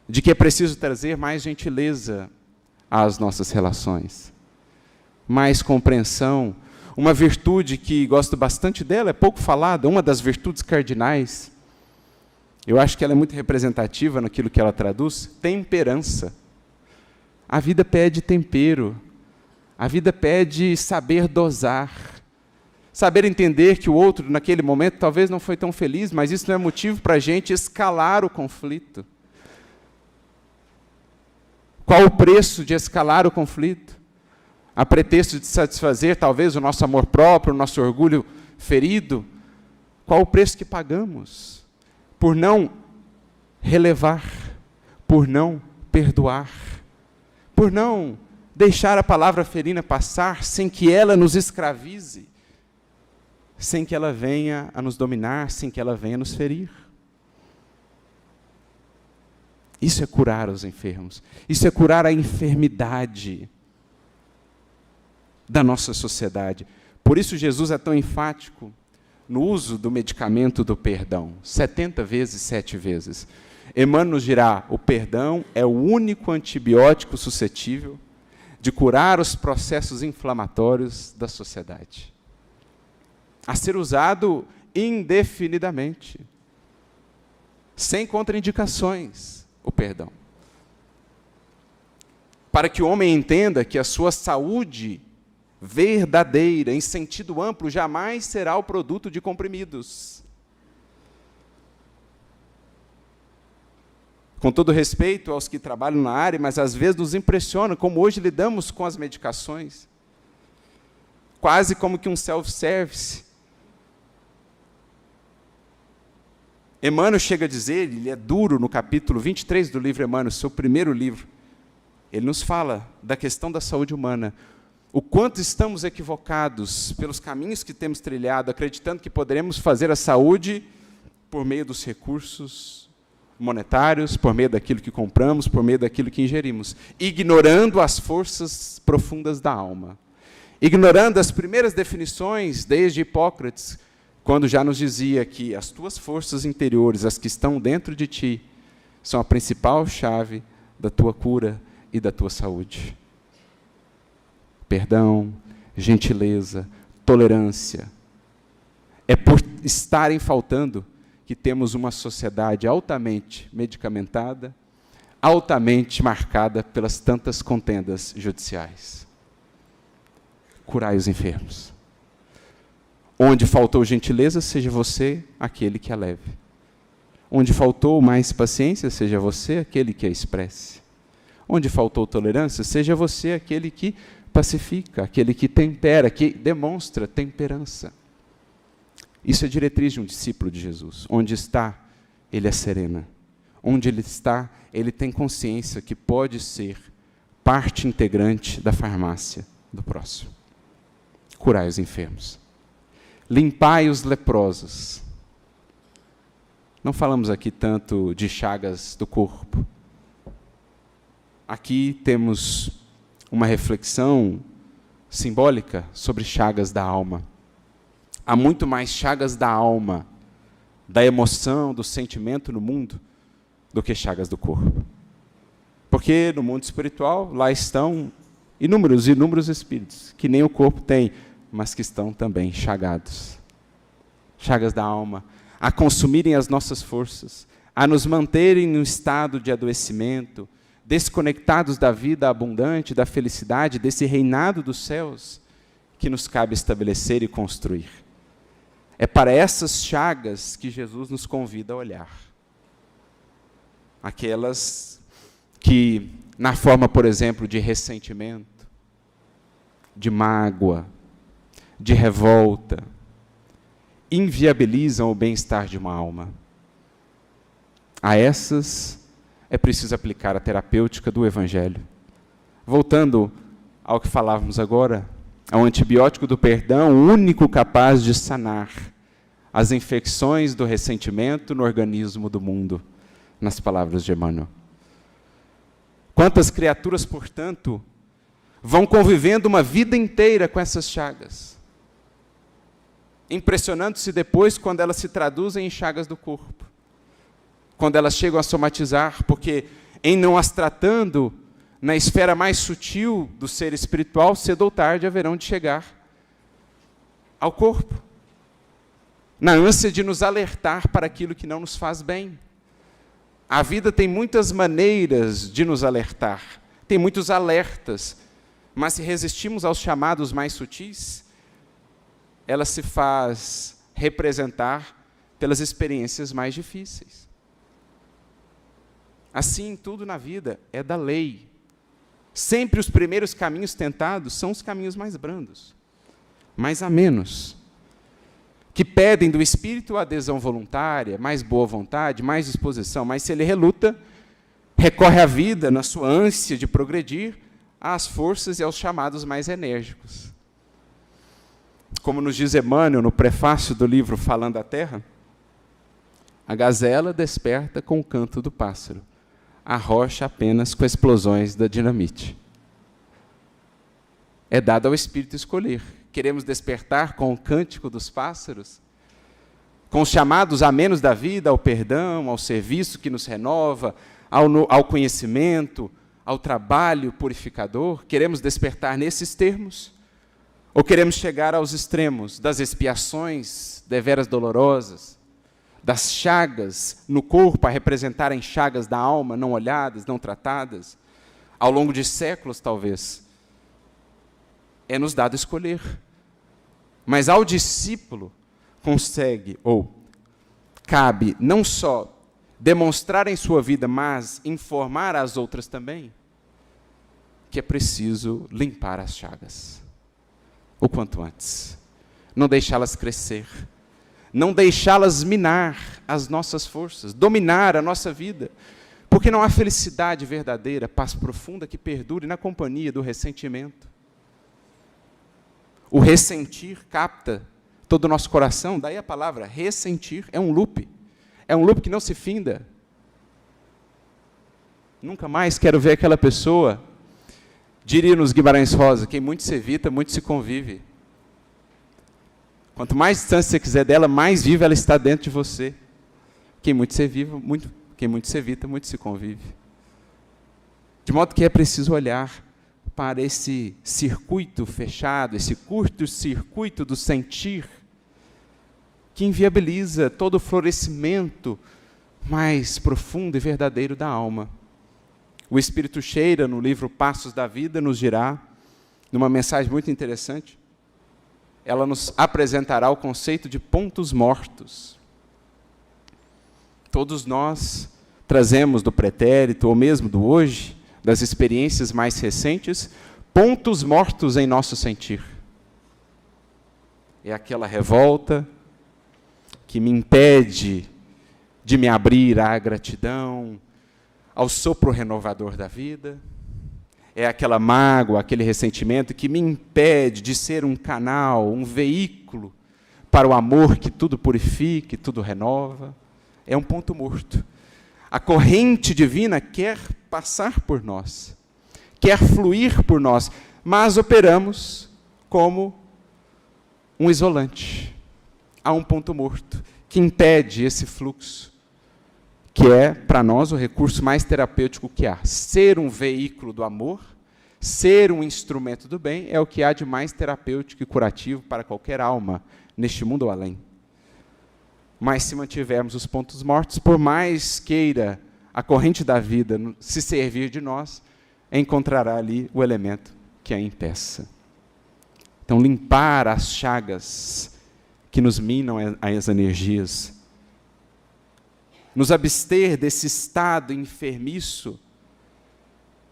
de que é preciso trazer mais gentileza às nossas relações, mais compreensão, uma virtude que gosto bastante dela, é pouco falada, uma das virtudes cardinais, eu acho que ela é muito representativa naquilo que ela traduz, temperança. A vida pede tempero, a vida pede saber dosar, saber entender que o outro, naquele momento, talvez não foi tão feliz, mas isso não é motivo para a gente escalar o conflito. Qual o preço de escalar o conflito? A pretexto de satisfazer, talvez, o nosso amor próprio, o nosso orgulho ferido? Qual o preço que pagamos por não relevar, por não perdoar, por não deixar a palavra ferina passar sem que ela nos escravize, sem que ela venha a nos dominar, sem que ela venha a nos ferir? Isso é curar os enfermos. Isso é curar a enfermidade da nossa sociedade. Por isso Jesus é tão enfático no uso do medicamento do perdão. 70 vezes, 7 vezes. Emmanuel nos dirá, o perdão é o único antibiótico suscetível de curar os processos inflamatórios da sociedade. A ser usado indefinidamente, sem contraindicações, o perdão. Para que o homem entenda que a sua saúde verdadeira, em sentido amplo, jamais será o produto de comprimidos. Com todo respeito aos que trabalham na área, mas às vezes nos impressiona como hoje lidamos com as medicações. Quase como que um self-service. Emmanuel chega a dizer, ele é duro no capítulo 23 do livro Emmanuel, seu primeiro livro. Ele nos fala da questão da saúde humana. O quanto estamos equivocados pelos caminhos que temos trilhado, acreditando que poderemos fazer a saúde por meio dos recursos monetários, por meio daquilo que compramos, por meio daquilo que ingerimos, ignorando as forças profundas da alma, ignorando as primeiras definições, desde Hipócrates, quando já nos dizia que as tuas forças interiores, as que estão dentro de ti, são a principal chave da tua cura e da tua saúde. Perdão, gentileza, tolerância. É por estarem faltando que temos uma sociedade altamente medicamentada, altamente marcada pelas tantas contendas judiciais. Curai os enfermos. Onde faltou gentileza, seja você aquele que a leve. Onde faltou mais paciência, seja você aquele que a expresse. Onde faltou tolerância, seja você aquele que pacifica, aquele que tempera, que demonstra temperança. Isso é diretriz de um discípulo de Jesus. Onde está, ele é sereno. Onde ele está, ele tem consciência que pode ser parte integrante da farmácia do próximo. Curai os enfermos. Limpai os leprosos. Não falamos aqui tanto de chagas do corpo. Aqui temos uma reflexão simbólica sobre chagas da alma. Há muito mais chagas da alma, da emoção, do sentimento no mundo, do que chagas do corpo. Porque no mundo espiritual, lá estão inúmeros espíritos, que nem o corpo tem, mas que estão também chagados. Chagas da alma, a consumirem as nossas forças, a nos manterem no estado de adoecimento, desconectados da vida abundante, da felicidade, desse reinado dos céus, que nos cabe estabelecer e construir. É para essas chagas que Jesus nos convida a olhar. Aquelas que, na forma, por exemplo, de ressentimento, de mágoa, de revolta, inviabilizam o bem-estar de uma alma. A essas é preciso aplicar a terapêutica do Evangelho. Voltando ao que falávamos agora, ao antibiótico do perdão, o único capaz de sanar as infecções do ressentimento no organismo do mundo, nas palavras de Emmanuel. Quantas criaturas, portanto, vão convivendo uma vida inteira com essas chagas, impressionando-se depois quando elas se traduzem em chagas do corpo, quando elas chegam a somatizar, porque em não as tratando na esfera mais sutil do ser espiritual, cedo ou tarde haverão de chegar ao corpo, na ânsia de nos alertar para aquilo que não nos faz bem. A vida tem muitas maneiras de nos alertar, tem muitos alertas, mas se resistimos aos chamados mais sutis, ela se faz representar pelas experiências mais difíceis. Assim, tudo na vida é da lei. Sempre os primeiros caminhos tentados são os caminhos mais brandos, mais amenos, que pedem do espírito adesão voluntária, mais boa vontade, mais disposição, mas se ele reluta, recorre à vida, na sua ânsia de progredir, às forças e aos chamados mais enérgicos. Como nos diz Emmanuel no prefácio do livro Falando a Terra, a gazela desperta com o canto do pássaro, a rocha apenas com explosões da dinamite. É dado ao espírito escolher. Queremos despertar com o cântico dos pássaros, com os chamados amenos da vida, ao perdão, ao serviço que nos renova, ao conhecimento, ao trabalho purificador, queremos despertar nesses termos? Ou queremos chegar aos extremos das expiações deveras dolorosas, das chagas no corpo a representarem chagas da alma, não olhadas, não tratadas, ao longo de séculos talvez? É nos dado escolher. Mas ao discípulo consegue, ou cabe, não só demonstrar em sua vida, mas informar as outras também, que é preciso limpar as chagas, o quanto antes. Não deixá-las crescer, não deixá-las minar as nossas forças, dominar a nossa vida, porque não há felicidade verdadeira, paz profunda que perdure na companhia do ressentimento. O ressentir capta todo o nosso coração, daí a palavra ressentir é um loop que não se finda. Nunca mais quero ver aquela pessoa, diria nos Guimarães Rosa, quem muito se evita, muito se convive. Quanto mais distância você quiser dela, mais viva ela está dentro de você. Quem muito se evita, muito se convive. De modo que é preciso olhar para esse circuito fechado, esse curto-circuito do sentir, que inviabiliza todo o florescimento mais profundo e verdadeiro da alma. O Espírito Cheira, no livro Passos da Vida, nos dirá, numa mensagem muito interessante, ela nos apresentará o conceito de pontos mortos. Todos nós trazemos do pretérito, ou mesmo do hoje, das experiências mais recentes, pontos mortos em nosso sentir. É aquela revolta que me impede de me abrir à gratidão, ao sopro renovador da vida. É aquela mágoa, aquele ressentimento que me impede de ser um canal, um veículo para o amor que tudo purifica, tudo renova. É um ponto morto. A corrente divina quer passar por nós, quer fluir por nós, mas operamos como um isolante. Há um ponto morto que impede esse fluxo, que é, para nós, o recurso mais terapêutico que há. Ser um veículo do amor, ser um instrumento do bem, é o que há de mais terapêutico e curativo para qualquer alma, neste mundo ou além. Mas se mantivermos os pontos mortos, por mais queira a corrente da vida se servir de nós, encontrará ali o elemento que a impeça. Então, limpar as chagas que nos minam as energias, nos abster desse estado enfermiço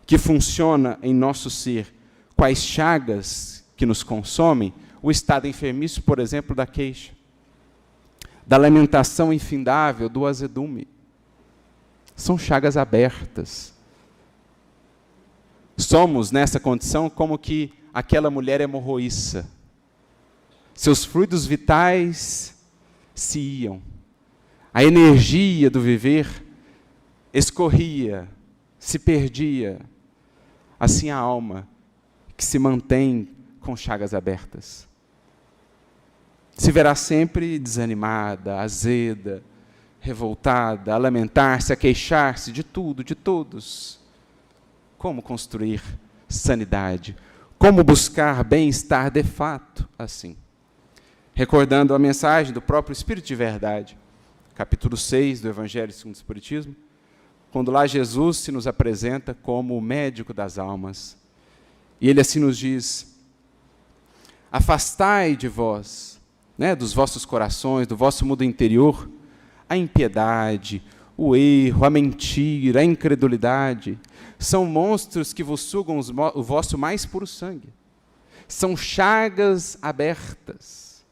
que funciona em nosso ser, quais chagas que nos consomem, o estado enfermiço, por exemplo, da queixa, da lamentação infindável, do azedume. São chagas abertas. Somos, nessa condição, como que aquela mulher hemorroíça. Seus fluidos vitais se iam. A energia do viver escorria, se perdia. Assim a alma que se mantém com chagas abertas se verá sempre desanimada, azeda, revoltada, a lamentar-se, a queixar-se de tudo, de todos. Como construir sanidade? Como buscar bem-estar de fato assim? Recordando a mensagem do próprio Espírito de Verdade, capítulo 6 do Evangelho segundo o Espiritismo, quando lá Jesus se nos apresenta como o médico das almas. E ele assim nos diz: afastai de vós, dos vossos corações, do vosso mundo interior, a impiedade, o erro, a mentira, a incredulidade. São monstros que vos sugam o vosso mais puro sangue. São chagas abertas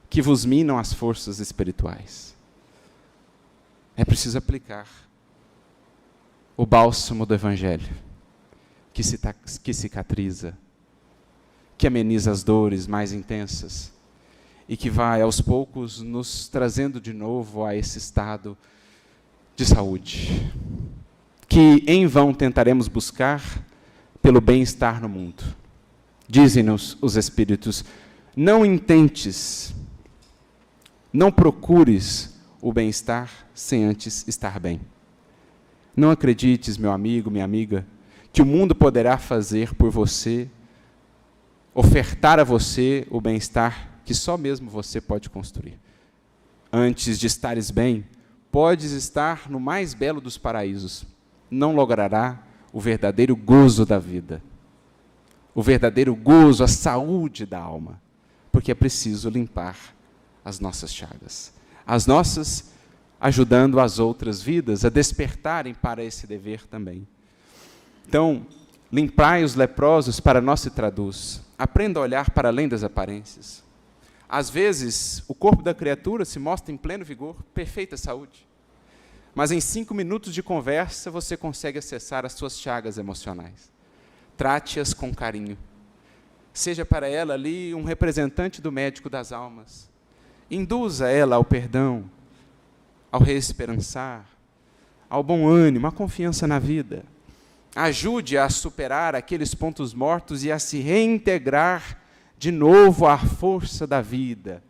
que vos minam as forças espirituais. É preciso aplicar o bálsamo do Evangelho, que cicatriza, que ameniza as dores mais intensas e que vai, aos poucos, nos trazendo de novo a esse estado de saúde, que em vão tentaremos buscar pelo bem-estar no mundo. Dizem-nos os Espíritos: não intentes, não procures o bem-estar sem antes estar bem. Não acredites, meu amigo, minha amiga, que o mundo poderá fazer por você, ofertar a você o bem-estar que só mesmo você pode construir. Antes de estares bem, podes estar no mais belo dos paraísos. Não logrará o verdadeiro gozo da vida. O verdadeiro gozo, a saúde da alma. Porque é preciso limpar as nossas chagas. As nossas, ajudando as outras vidas a despertarem para esse dever também. Então, limpai os leprosos para nós se traduz. Aprenda a olhar para além das aparências. Às vezes, o corpo da criatura se mostra em pleno vigor, perfeita saúde. Mas em 5 minutos de conversa, você consegue acessar as suas chagas emocionais. Trate-as com carinho. Seja para ela ali um representante do médico das almas. Induza ela ao perdão, ao reesperançar, ao bom ânimo, à confiança na vida. Ajude-a a superar aqueles pontos mortos e a se reintegrar de novo à força da vida,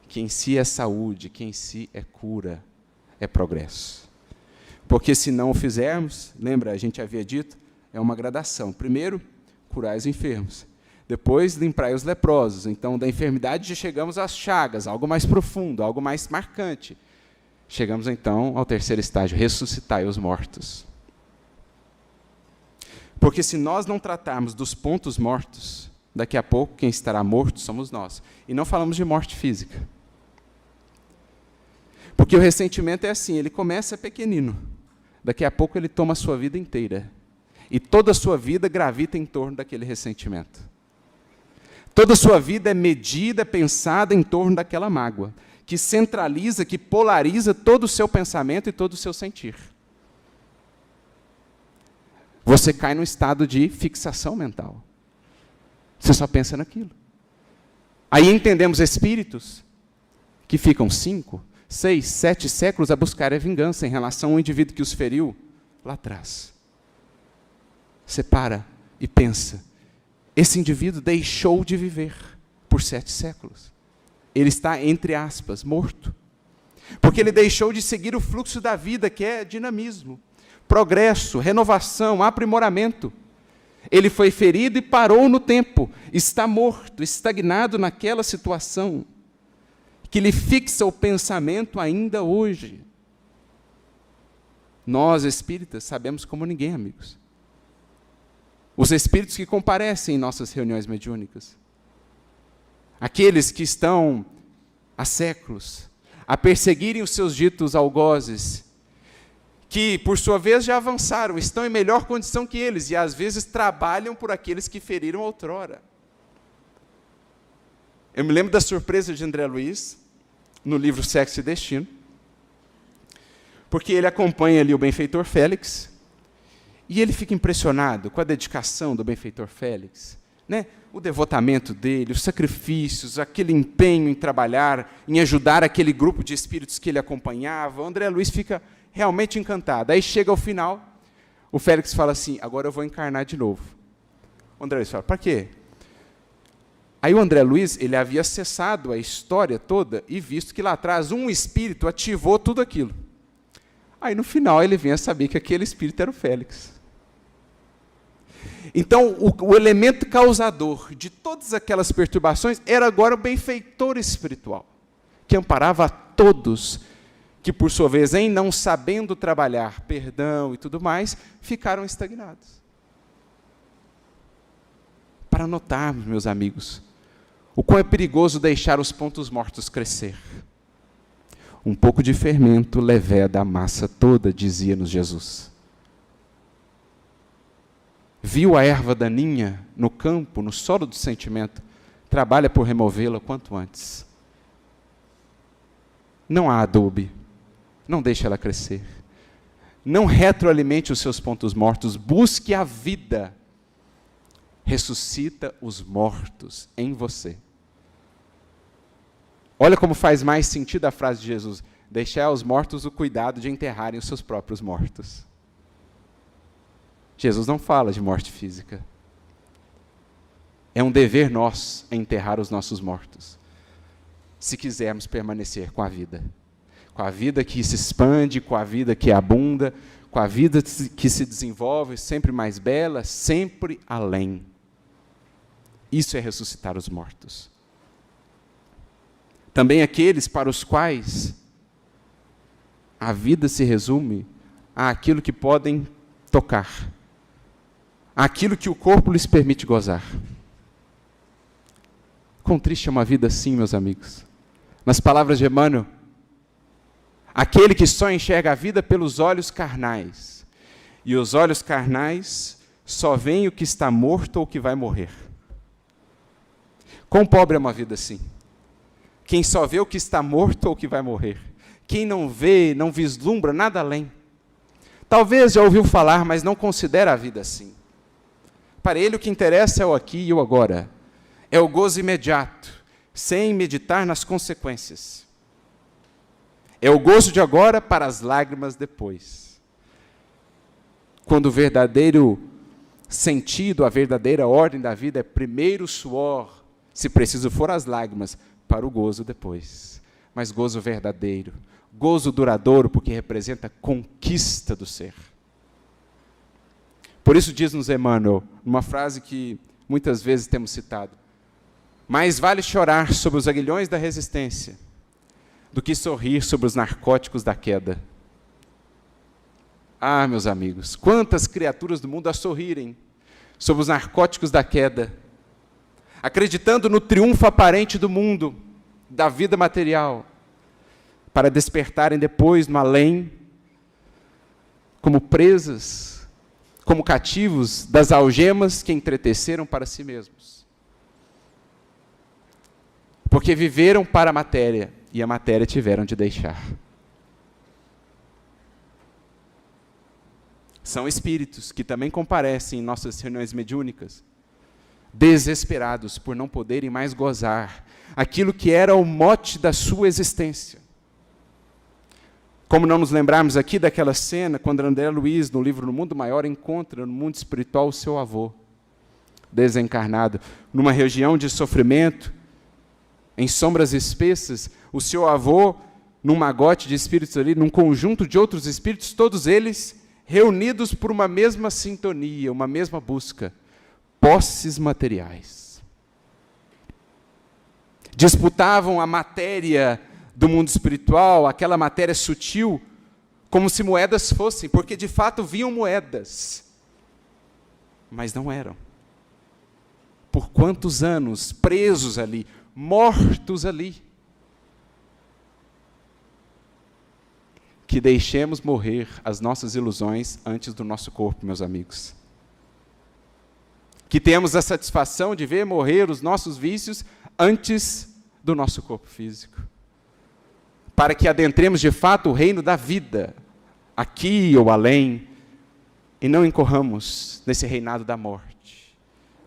que em si é saúde, que em si é cura, é progresso. Porque se não o fizermos, lembra, a gente havia dito, é uma gradação. Primeiro, curai os enfermos. Depois, limprai os leprosos. Então, da enfermidade já chegamos às chagas, algo mais profundo, algo mais marcante. Chegamos, então, ao terceiro estágio, ressuscitai os mortos. Porque se nós não tratarmos dos pontos mortos, daqui a pouco quem estará morto somos nós. E não falamos de morte física. Porque o ressentimento é assim, ele começa pequenino. Daqui a pouco ele toma a sua vida inteira. E toda a sua vida gravita em torno daquele ressentimento. Toda a sua vida é medida, pensada em torno daquela mágoa, que centraliza, que polariza todo o seu pensamento e todo o seu sentir. Você cai num estado de fixação mental. Você só pensa naquilo. Aí entendemos espíritos que ficam 5, 6, 7 séculos a buscar a vingança em relação ao indivíduo que os feriu lá atrás. Você para e pensa, esse indivíduo deixou de viver por 7 séculos. Ele está, entre aspas, morto. Porque ele deixou de seguir o fluxo da vida, que é dinamismo, progresso, renovação, aprimoramento. Ele foi ferido e parou no tempo. Está morto, estagnado naquela situação que lhe fixa o pensamento ainda hoje. Nós, espíritas, sabemos como ninguém, amigos. Os espíritos que comparecem em nossas reuniões mediúnicas. Aqueles que estão há séculos a perseguirem os seus ditos algozes, que, por sua vez, já avançaram, estão em melhor condição que eles, e às vezes trabalham por aqueles que feriram outrora. Eu me lembro da surpresa de André Luiz, no livro Sexo e Destino, porque ele acompanha ali o benfeitor Félix, e ele fica impressionado com a dedicação do benfeitor Félix, né? O devotamento dele, os sacrifícios, aquele empenho em trabalhar, em ajudar aquele grupo de espíritos que ele acompanhava. O André Luiz fica realmente encantado. Aí chega ao final, o Félix fala assim, agora eu vou encarnar de novo. O André Luiz fala, para quê? Aí o André Luiz, ele havia acessado a história toda e visto que lá atrás um espírito ativou tudo aquilo. Aí no final ele vem a saber que aquele espírito era o Félix. Então o elemento causador de todas aquelas perturbações era agora o benfeitor espiritual, que amparava a todos, que por sua vez, em não sabendo trabalhar perdão e tudo mais, ficaram estagnados. Para notarmos, meus amigos, o quão é perigoso deixar os pontos mortos crescer. Um pouco de fermento leveda a massa toda, dizia-nos Jesus. Viu a erva daninha no campo, no solo do sentimento, trabalha por removê-la quanto antes. Não a adobe, não deixe ela crescer. Não retroalimente os seus pontos mortos, busque a vida. Ressuscita os mortos em você. Olha como faz mais sentido a frase de Jesus, deixai aos mortos o cuidado de enterrarem os seus próprios mortos. Jesus não fala de morte física. É um dever nosso enterrar os nossos mortos, se quisermos permanecer com a vida que se expande, com a vida que abunda, com a vida que se desenvolve sempre mais bela, sempre além. Isso é ressuscitar os mortos. Também aqueles para os quais a vida se resume àquilo que podem tocar, àquilo que o corpo lhes permite gozar. Quão triste é uma vida assim, meus amigos. Nas palavras de Emmanuel, aquele que só enxerga a vida pelos olhos carnais, e os olhos carnais só veem o que está morto ou o que vai morrer. Quão pobre é uma vida assim? Quem só vê o que está morto ou o que vai morrer. Quem não vê, não vislumbra nada além. Talvez já ouviu falar, mas não considera a vida assim. Para ele o que interessa é o aqui e o agora. É o gozo imediato, sem meditar nas consequências. É o gozo de agora para as lágrimas depois. Quando o verdadeiro sentido, a verdadeira ordem da vida é primeiro o suor, se preciso for as lágrimas, para o gozo depois. Mas gozo verdadeiro, gozo duradouro, porque representa conquista do ser. Por isso diz-nos Emmanuel, uma frase que muitas vezes temos citado: mais vale chorar sobre os aguilhões da resistência do que sorrir sobre os narcóticos da queda. Ah, meus amigos, quantas criaturas do mundo a sorrirem sobre os narcóticos da queda, acreditando no triunfo aparente do mundo, da vida material, para despertarem depois no além, como presas, como cativos das algemas que entreteceram para si mesmos. Porque viveram para a matéria, e a matéria tiveram de deixar. São espíritos que também comparecem em nossas reuniões mediúnicas, desesperados por não poderem mais gozar aquilo que era o mote da sua existência. Como não nos lembrarmos aqui daquela cena, quando André Luiz, no livro No Mundo Maior, encontra no mundo espiritual o seu avô, desencarnado, numa região de sofrimento, em sombras espessas, o seu avô, num magote de espíritos ali, num conjunto de outros espíritos, todos eles reunidos por uma mesma sintonia, uma mesma busca, posses materiais. Disputavam a matéria do mundo espiritual, aquela matéria sutil, como se moedas fossem, porque de fato viam moedas, mas não eram. Por quantos anos presos ali, mortos ali, que deixemos morrer as nossas ilusões antes do nosso corpo, meus amigos. Que temos a satisfação de ver morrer os nossos vícios antes do nosso corpo físico. Para que adentremos de fato o reino da vida, aqui ou além, e não incorramos nesse reinado da morte,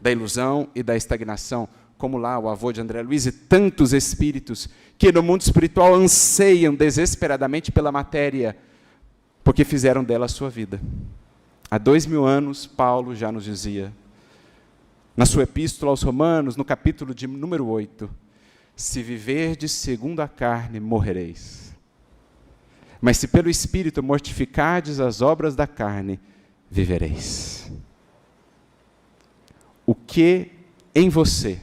da ilusão e da estagnação, como lá o avô de André Luiz e tantos espíritos que no mundo espiritual anseiam desesperadamente pela matéria, porque fizeram dela a sua vida. Há 2000 anos, Paulo já nos dizia, na sua epístola aos Romanos, no capítulo de número 8, se viverdes segundo a carne, morrereis. Mas se pelo Espírito mortificardes as obras da carne, vivereis. O que em você,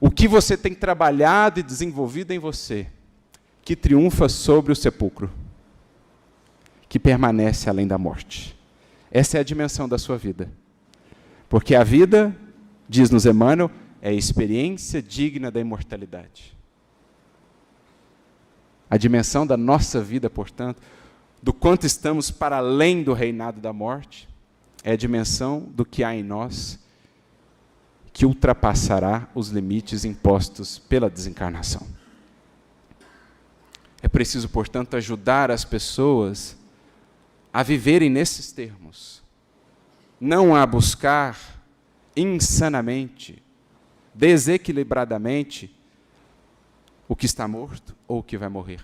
o que você tem trabalhado e desenvolvido em você, que triunfa sobre o sepulcro, que permanece além da morte. Essa é a dimensão da sua vida. Porque a vida, diz-nos Emmanuel, é a experiência digna da imortalidade. A dimensão da nossa vida, portanto, do quanto estamos para além do reinado da morte, é a dimensão do que há em nós que ultrapassará os limites impostos pela desencarnação. É preciso, portanto, ajudar as pessoas a viverem nesses termos, não a buscar insanamente, desequilibradamente, o que está morto ou o que vai morrer,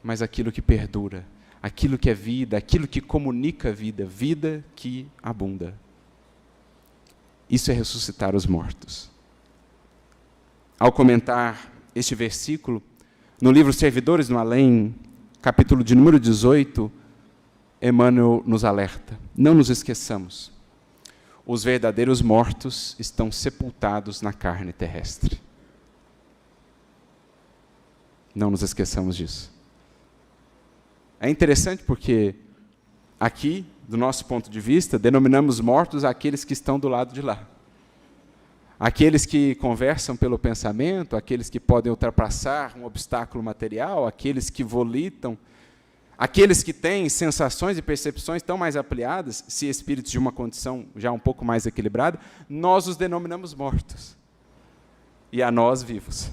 mas aquilo que perdura, aquilo que é vida, aquilo que comunica a vida, vida que abunda. Isso é ressuscitar os mortos. Ao comentar este versículo, no livro Servidores no Além, capítulo de número 18, Emmanuel nos alerta: não nos esqueçamos, os verdadeiros mortos estão sepultados na carne terrestre. Não nos esqueçamos disso. É interessante porque aqui, do nosso ponto de vista, denominamos mortos aqueles que estão do lado de lá. Aqueles que conversam pelo pensamento, aqueles que podem ultrapassar um obstáculo material, aqueles que volitam, aqueles que têm sensações e percepções tão mais ampliadas, se espíritos de uma condição já um pouco mais equilibrada, nós os denominamos mortos. E a nós vivos.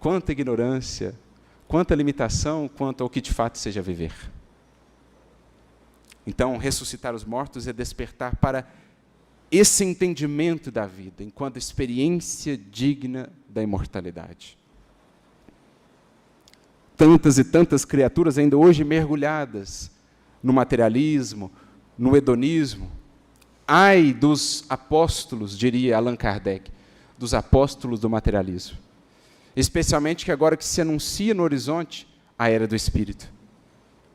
Quanta ignorância, quanta limitação quanto ao que de fato seja viver. Então, ressuscitar os mortos é despertar para esse entendimento da vida, enquanto experiência digna da imortalidade. Tantas e tantas criaturas ainda hoje mergulhadas no materialismo, no hedonismo. Ai dos apóstolos, diria Allan Kardec, dos apóstolos do materialismo. Especialmente que agora que se anuncia no horizonte a era do Espírito.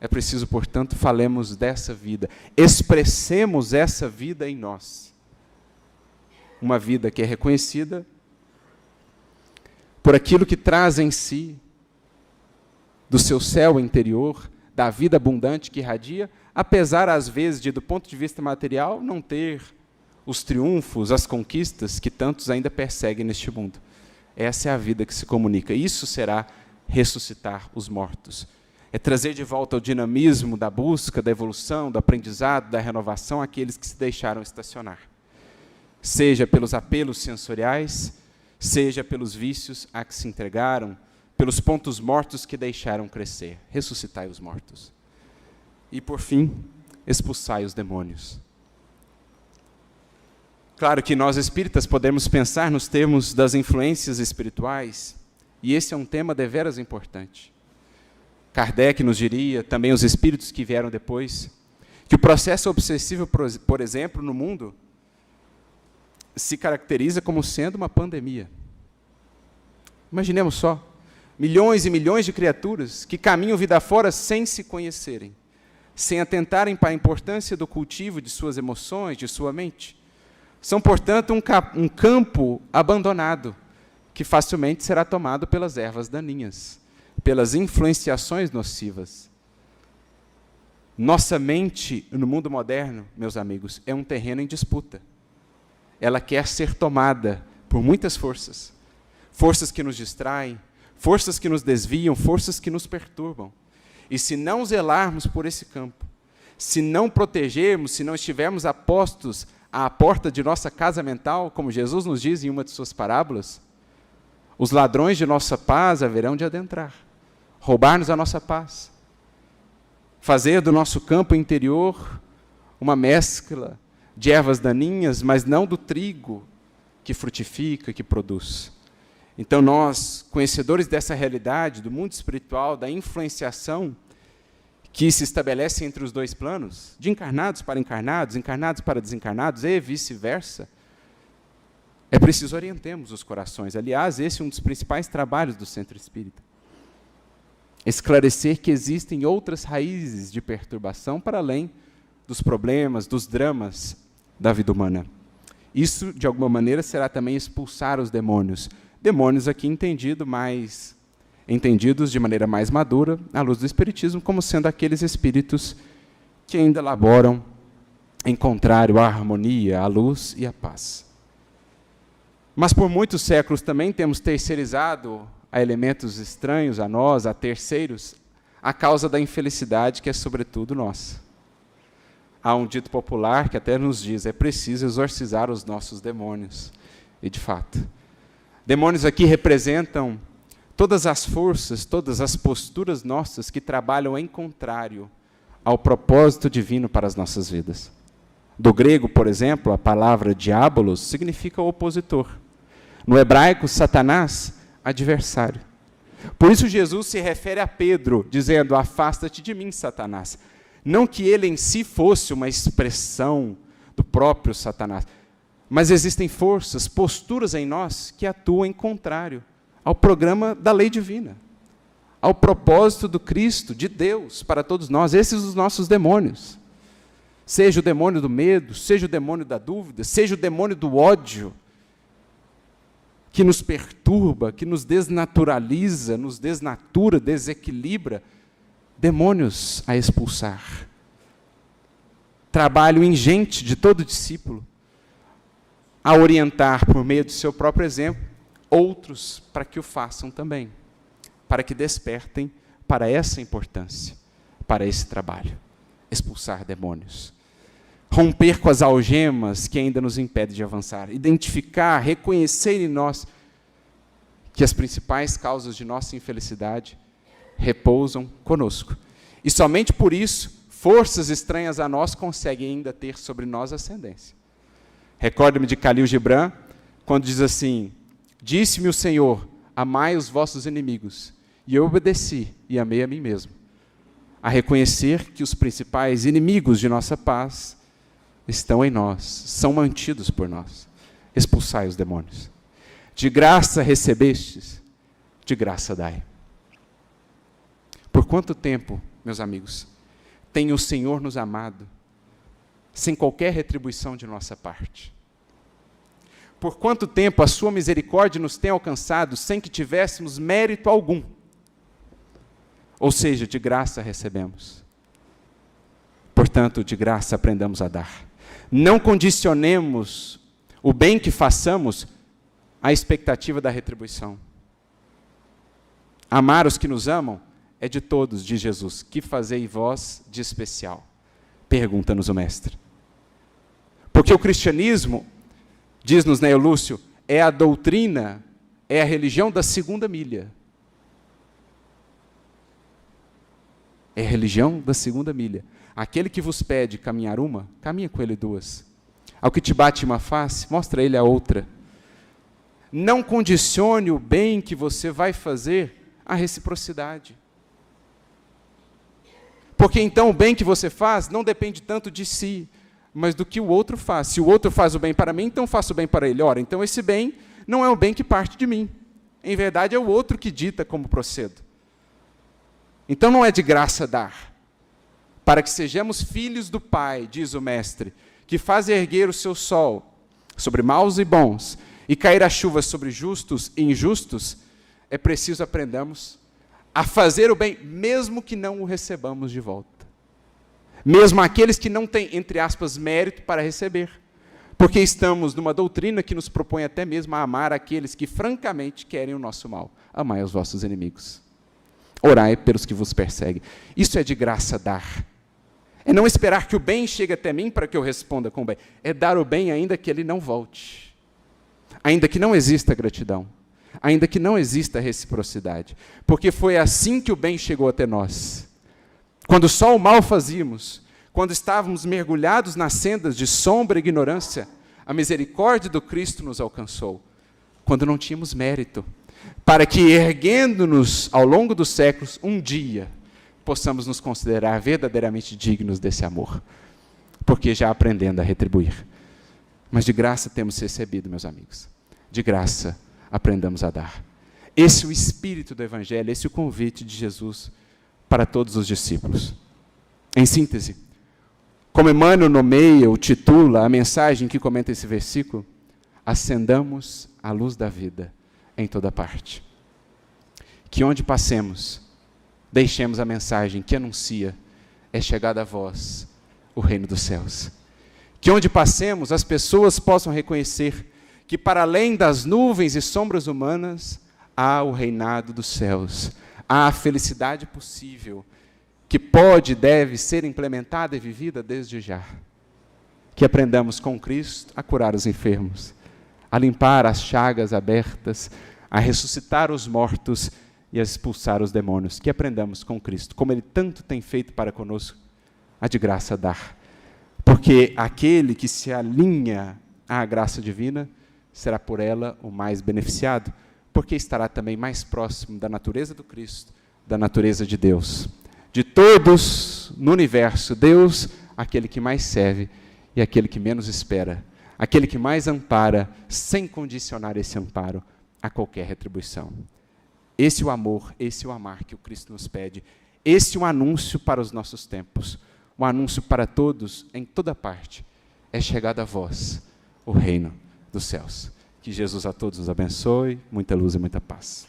É preciso, portanto, falemos dessa vida, expressemos essa vida em nós. Uma vida que é reconhecida por aquilo que traz em si, do seu céu interior, da vida abundante que irradia, apesar, às vezes, de, do ponto de vista material, não ter os triunfos, as conquistas que tantos ainda perseguem neste mundo. Essa é a vida que se comunica. Isso será ressuscitar os mortos. É trazer de volta o dinamismo da busca, da evolução, do aprendizado, da renovação àqueles que se deixaram estacionar. Seja pelos apelos sensoriais, seja pelos vícios a que se entregaram, pelos pontos mortos que deixaram crescer. Ressuscitai os mortos. E, por fim, expulsai os demônios. Claro que nós espíritas podemos pensar nos termos das influências espirituais, e esse é um tema deveras importante. Kardec nos diria, também os espíritos que vieram depois, que o processo obsessivo, por exemplo, no mundo, se caracteriza como sendo uma pandemia. Imaginemos só, milhões e milhões de criaturas que caminham vida fora sem se conhecerem, sem atentarem para a importância do cultivo de suas emoções, de sua mente. São, portanto, um campo abandonado, que facilmente será tomado pelas ervas daninhas, pelas influenciações nocivas. Nossa mente, no mundo moderno, meus amigos, é um terreno em disputa. Ela quer ser tomada por muitas forças. Forças que nos distraem, forças que nos desviam, forças que nos perturbam. E se não zelarmos por esse campo, se não protegermos, se não estivermos apostos à porta de nossa casa mental, como Jesus nos diz em uma de suas parábolas, os ladrões de nossa paz haverão de adentrar, roubar-nos a nossa paz, fazer do nosso campo interior uma mescla de ervas daninhas, mas não do trigo que frutifica, que produz. Então nós, conhecedores dessa realidade, do mundo espiritual, da influenciação que se estabelece entre os dois planos, de encarnados para encarnados, encarnados para desencarnados e vice-versa, é preciso orientemos os corações. Aliás, esse é um dos principais trabalhos do Centro Espírita. Esclarecer que existem outras raízes de perturbação para além dos problemas, dos dramas da vida humana. Isso, de alguma maneira, será também expulsar os demônios. Demônios aqui entendidos de maneira mais madura, à luz do Espiritismo, como sendo aqueles espíritos que ainda laboram em contrário à harmonia, à luz e à paz. Mas por muitos séculos também temos terceirizado a elementos estranhos a nós, a terceiros, a causa da infelicidade que é sobretudo nossa. Há um dito popular que até nos diz, é preciso exorcizar os nossos demônios. E de fato, demônios aqui representam todas as forças, todas as posturas nossas que trabalham em contrário ao propósito divino para as nossas vidas. Do grego, por exemplo, a palavra diabolos significa opositor. No hebraico, Satanás, adversário. Por isso Jesus se refere a Pedro, dizendo, afasta-te de mim, Satanás. Não que ele em si fosse uma expressão do próprio Satanás, mas existem forças, posturas em nós que atuam em contrário ao programa da lei divina, ao propósito do Cristo, de Deus, para todos nós. Esses são os nossos demônios. Seja o demônio do medo, seja o demônio da dúvida, seja o demônio do ódio, que nos perturba, que nos desnaturaliza, nos desnatura, desequilibra, demônios a expulsar. Trabalho ingente de todo discípulo, a orientar por meio do seu próprio exemplo, outros para que o façam também, para que despertem para essa importância, para esse trabalho, expulsar demônios. Romper com as algemas que ainda nos impedem de avançar, identificar, reconhecer em nós que as principais causas de nossa infelicidade repousam conosco. E somente por isso, forças estranhas a nós conseguem ainda ter sobre nós ascendência. Recordo-me de Khalil Gibran, quando diz assim: disse-me o Senhor, amai os vossos inimigos, e eu obedeci e amei a mim mesmo. A reconhecer que os principais inimigos de nossa paz estão em nós, são mantidos por nós. Expulsai os demônios. De graça recebestes, de graça dai. Por quanto tempo, meus amigos, tem o Senhor nos amado, sem qualquer retribuição de nossa parte? Por quanto tempo a sua misericórdia nos tem alcançado, sem que tivéssemos mérito algum? Ou seja, de graça recebemos. Portanto, de graça aprendamos a dar. Não condicionemos o bem que façamos à expectativa da retribuição. Amar os que nos amam é de todos, diz Jesus. Que fazei vós de especial? Pergunta-nos o Mestre. Porque o cristianismo, diz-nos Neo Lúcio, é a doutrina, é a religião da segunda milha. É a religião da segunda milha. Aquele que vos pede caminhar uma, caminha com ele duas. Ao que te bate uma face, mostra a ele a outra. Não condicione o bem que você vai fazer à reciprocidade. Porque então o bem que você faz não depende tanto de si, mas do que o outro faz. Se o outro faz o bem para mim, então faço o bem para ele. Ora, então esse bem não é o bem que parte de mim. Em verdade, é o outro que dita como procedo. Então não é de graça dar. Para que sejamos filhos do Pai, diz o Mestre, que faz erguer o seu sol sobre maus e bons, e cair a chuva sobre justos e injustos, é preciso aprendamos a fazer o bem, mesmo que não o recebamos de volta. Mesmo aqueles que não têm, entre aspas, mérito para receber. Porque estamos numa doutrina que nos propõe até mesmo a amar aqueles que francamente querem o nosso mal. Amai os vossos inimigos. Orai pelos que vos perseguem. Isso é de graça dar. É não esperar que o bem chegue até mim para que eu responda com o bem. É dar o bem ainda que ele não volte. Ainda que não exista gratidão. Ainda que não exista reciprocidade. Porque foi assim que o bem chegou até nós. Quando só o mal fazíamos, quando estávamos mergulhados nas sendas de sombra e ignorância, a misericórdia do Cristo nos alcançou. Quando não tínhamos mérito. Para que, erguendo-nos ao longo dos séculos, um dia possamos nos considerar verdadeiramente dignos desse amor, porque já aprendendo a retribuir. Mas de graça temos recebido, meus amigos. De graça aprendamos a dar. Esse é o espírito do Evangelho, esse é o convite de Jesus para todos os discípulos. Em síntese, como Emmanuel nomeia ou titula a mensagem que comenta esse versículo, acendamos a luz da vida em toda parte. Que onde passemos, deixemos a mensagem que anuncia, é chegada a vós o reino dos céus. Que onde passemos, as pessoas possam reconhecer que para além das nuvens e sombras humanas, há o reinado dos céus, há a felicidade possível, que pode e deve ser implementada e vivida desde já. Que aprendamos com Cristo a curar os enfermos, a limpar as chagas abertas, a ressuscitar os mortos e a expulsar os demônios. Que aprendamos com Cristo, como Ele tanto tem feito para conosco, a de graça dar. Porque aquele que se alinha à graça divina, será por ela o mais beneficiado, porque estará também mais próximo da natureza do Cristo, da natureza de Deus. De todos no universo, Deus, aquele que mais serve e aquele que menos espera, aquele que mais ampara, sem condicionar esse amparo a qualquer retribuição. Esse é o amor, esse é o amar que o Cristo nos pede. Esse é um anúncio para os nossos tempos, um anúncio para todos, em toda parte. É chegado a vós o reino dos céus. Que Jesus a todos nos abençoe, muita luz e muita paz.